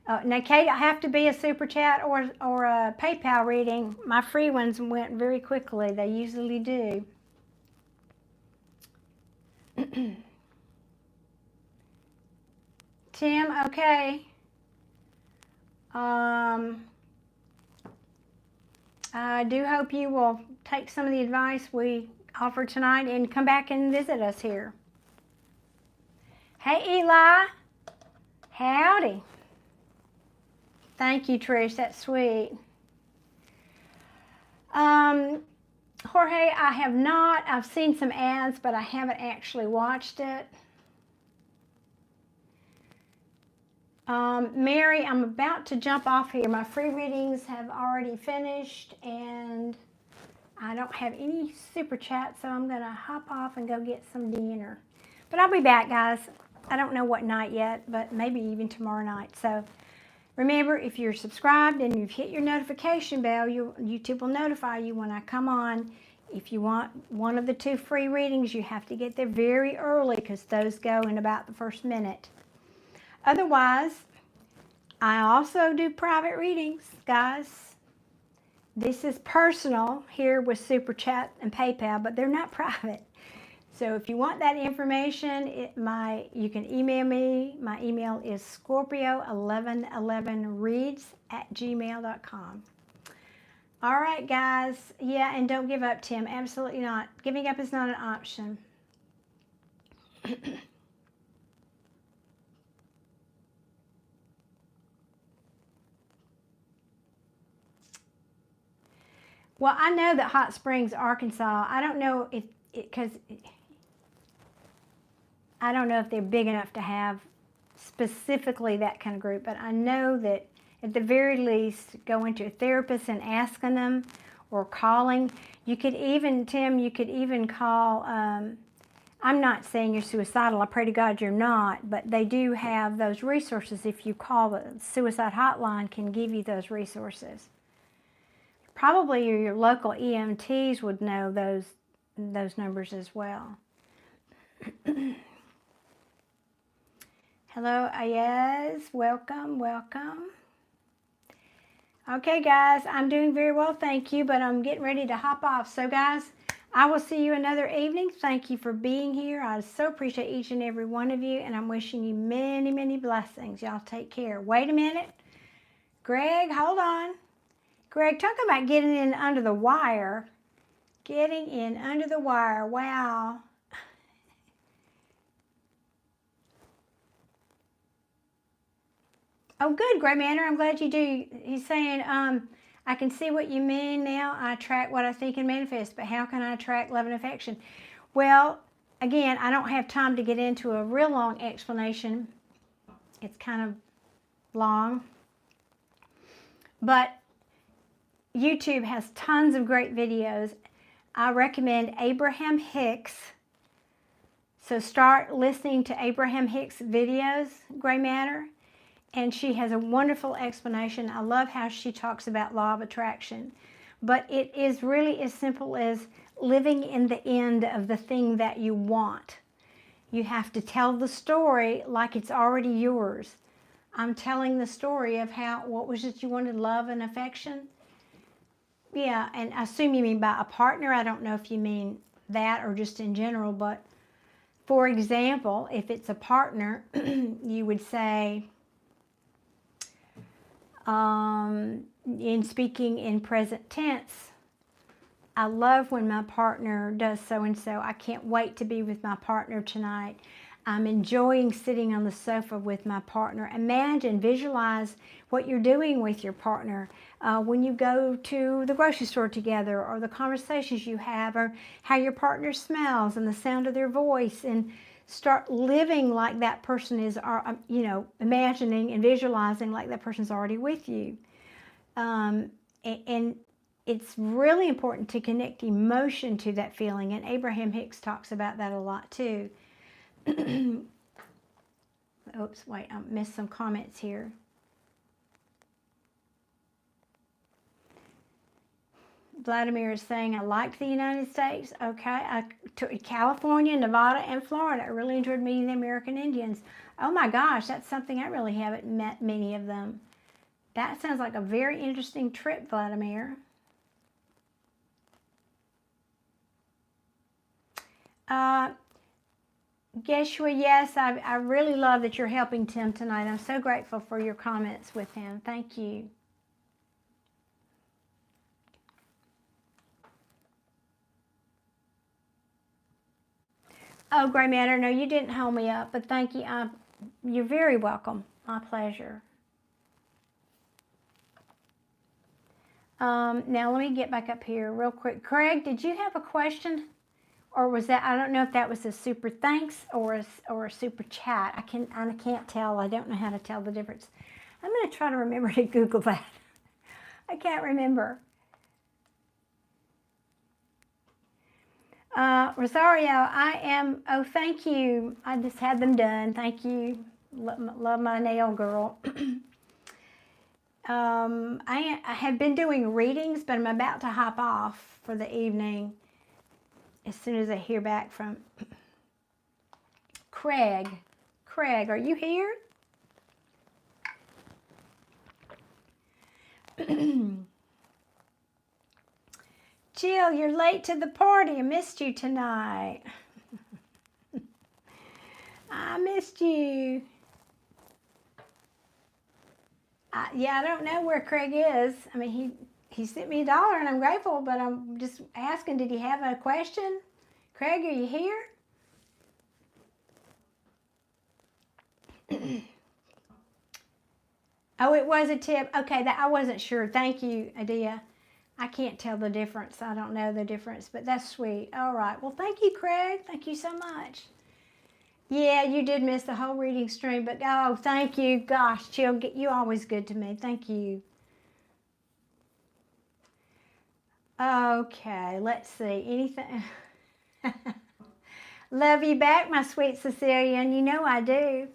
Now, Kate, I have to be a Super Chat or a PayPal reading. My free ones went very quickly. They usually do. Tim, okay. I do hope you will take some of the advice we offered tonight and come back and visit us here. Hey, Eli. Howdy. Thank you, Trish. That's sweet. Jorge, I have not. I've seen some ads, but I haven't actually watched it. Mary, I'm about to jump off here. My free readings have already finished, and I don't have any Super Chat, so I'm going to hop off and go get some dinner. But I'll be back, guys. I don't know what night yet, but maybe even tomorrow night. So remember, if you're subscribed and you've hit your notification bell, YouTube will notify you when I come on. If you want one of the 2 free readings, you have to get there very early because those go in about the first minute. Otherwise, I also do private readings, guys. This is personal here with Super Chat and PayPal, but they're not private. So if you want that information, you can email me. My email is scorpio1111reads@gmail.com. All right, guys. Yeah, and don't give up, Tim. Absolutely not. Giving up is not an option. Well, I know that Hot Springs, Arkansas, I don't know if I don't know if they're big enough to have specifically that kind of group, but I know that at the very least, going to a therapist and asking them or calling. You could even, Tim, you could even call, I'm not saying you're suicidal, I pray to God you're not, but they do have those resources. If you call the suicide hotline, can give you those resources. Probably your local EMTs would know those numbers as well. Hello, Ayaz. Welcome, welcome. Okay, guys, I'm doing very well, thank you, but I'm getting ready to hop off. So, guys, I will see you another evening. Thank you for being here. I so appreciate each and every one of you, and I'm wishing you many, many blessings. Y'all take care. Wait a minute. Greg, hold on. Greg, talk about getting in under the wire. Getting in under the wire. Wow. Oh, good, Gray Manor. I'm glad you do. He's saying, I can see what you mean now. I attract what I think and manifest, but how can I attract love and affection? Well, again, I don't have time to get into a real long explanation. It's kind of long. But YouTube has tons of great videos. I recommend Abraham Hicks. So start listening to Abraham Hicks videos, Gray Matter. And she has a wonderful explanation. I love how she talks about law of attraction. But it is really as simple as living in the end of the thing that you want. You have to tell the story like it's already yours. I'm telling the story of what was it you wanted, love and affection? Yeah, and I assume you mean by a partner. I don't know if you mean that or just in general, but for example, if it's a partner, you would say, in speaking in present tense, I love when my partner does so-and-so. I can't wait to be with my partner tonight. I'm enjoying sitting on the sofa with my partner. Imagine, visualize what you're doing with your partner when you go to the grocery store together, or the conversations you have, or how your partner smells and the sound of their voice, and start living like that person is, imagining and visualizing like that person's already with you. And it's really important to connect emotion to that feeling, and Abraham Hicks talks about that a lot too. Oops, wait, I missed some comments here. Vladimir is saying, I liked the United States. Okay, I took California, Nevada, and Florida. I really enjoyed meeting the American Indians. Oh my gosh, that's something I really haven't met many of them. That sounds like a very interesting trip, Vladimir. Geshua, yes, I really love that you're helping Tim tonight. I'm so grateful for your comments with him. Thank you. Oh, Gray Matter, no, you didn't hold me up, but thank you. You're very welcome. My pleasure. Now let me get back up here real quick. Craig, did you have a question? Or was that, I don't know if that was a super thanks or a super chat. I can't tell. I don't know how to tell the difference. I'm going to try to remember to Google that. I can't remember. Rosario, oh, thank you. I just had them done. Thank you. Love my nail girl. I have been doing readings, but I'm about to hop off for the evening as soon as I hear back from Craig. Craig, are you here? Jill, you're late to the party. I missed you tonight. I missed you. Yeah, I don't know where Craig is. I mean, he sent me $1 and I'm grateful, but I'm just asking, did he have a question? Craig, are you here? Oh, it was a tip. Okay, I wasn't sure. Thank you, Adia. I can't tell the difference. I don't know the difference, but that's sweet. All right. Well, thank you, Craig. Thank you so much. Yeah, you did miss the whole reading stream, but oh, thank you. Gosh, Jill, you're always good to me. Thank you. Okay, let's see. Anything? Love you back, my sweet Sicilian. You know I do.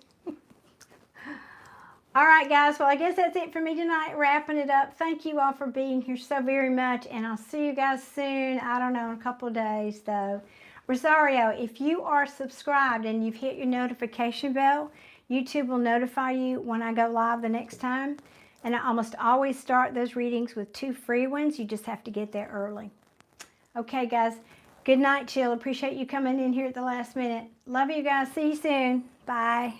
All right, guys. Well, I guess that's it for me tonight. Wrapping it up. Thank you all for being here so very much, and I'll see you guys soon. I don't know, in a couple of days, though. Rosario, if you are subscribed and you've hit your notification bell, YouTube will notify you when I go live the next time. And I almost always start those readings with 2 free ones. You just have to get there early. Okay, guys. Good night, Jill. Appreciate you coming in here at the last minute. Love you guys. See you soon. Bye.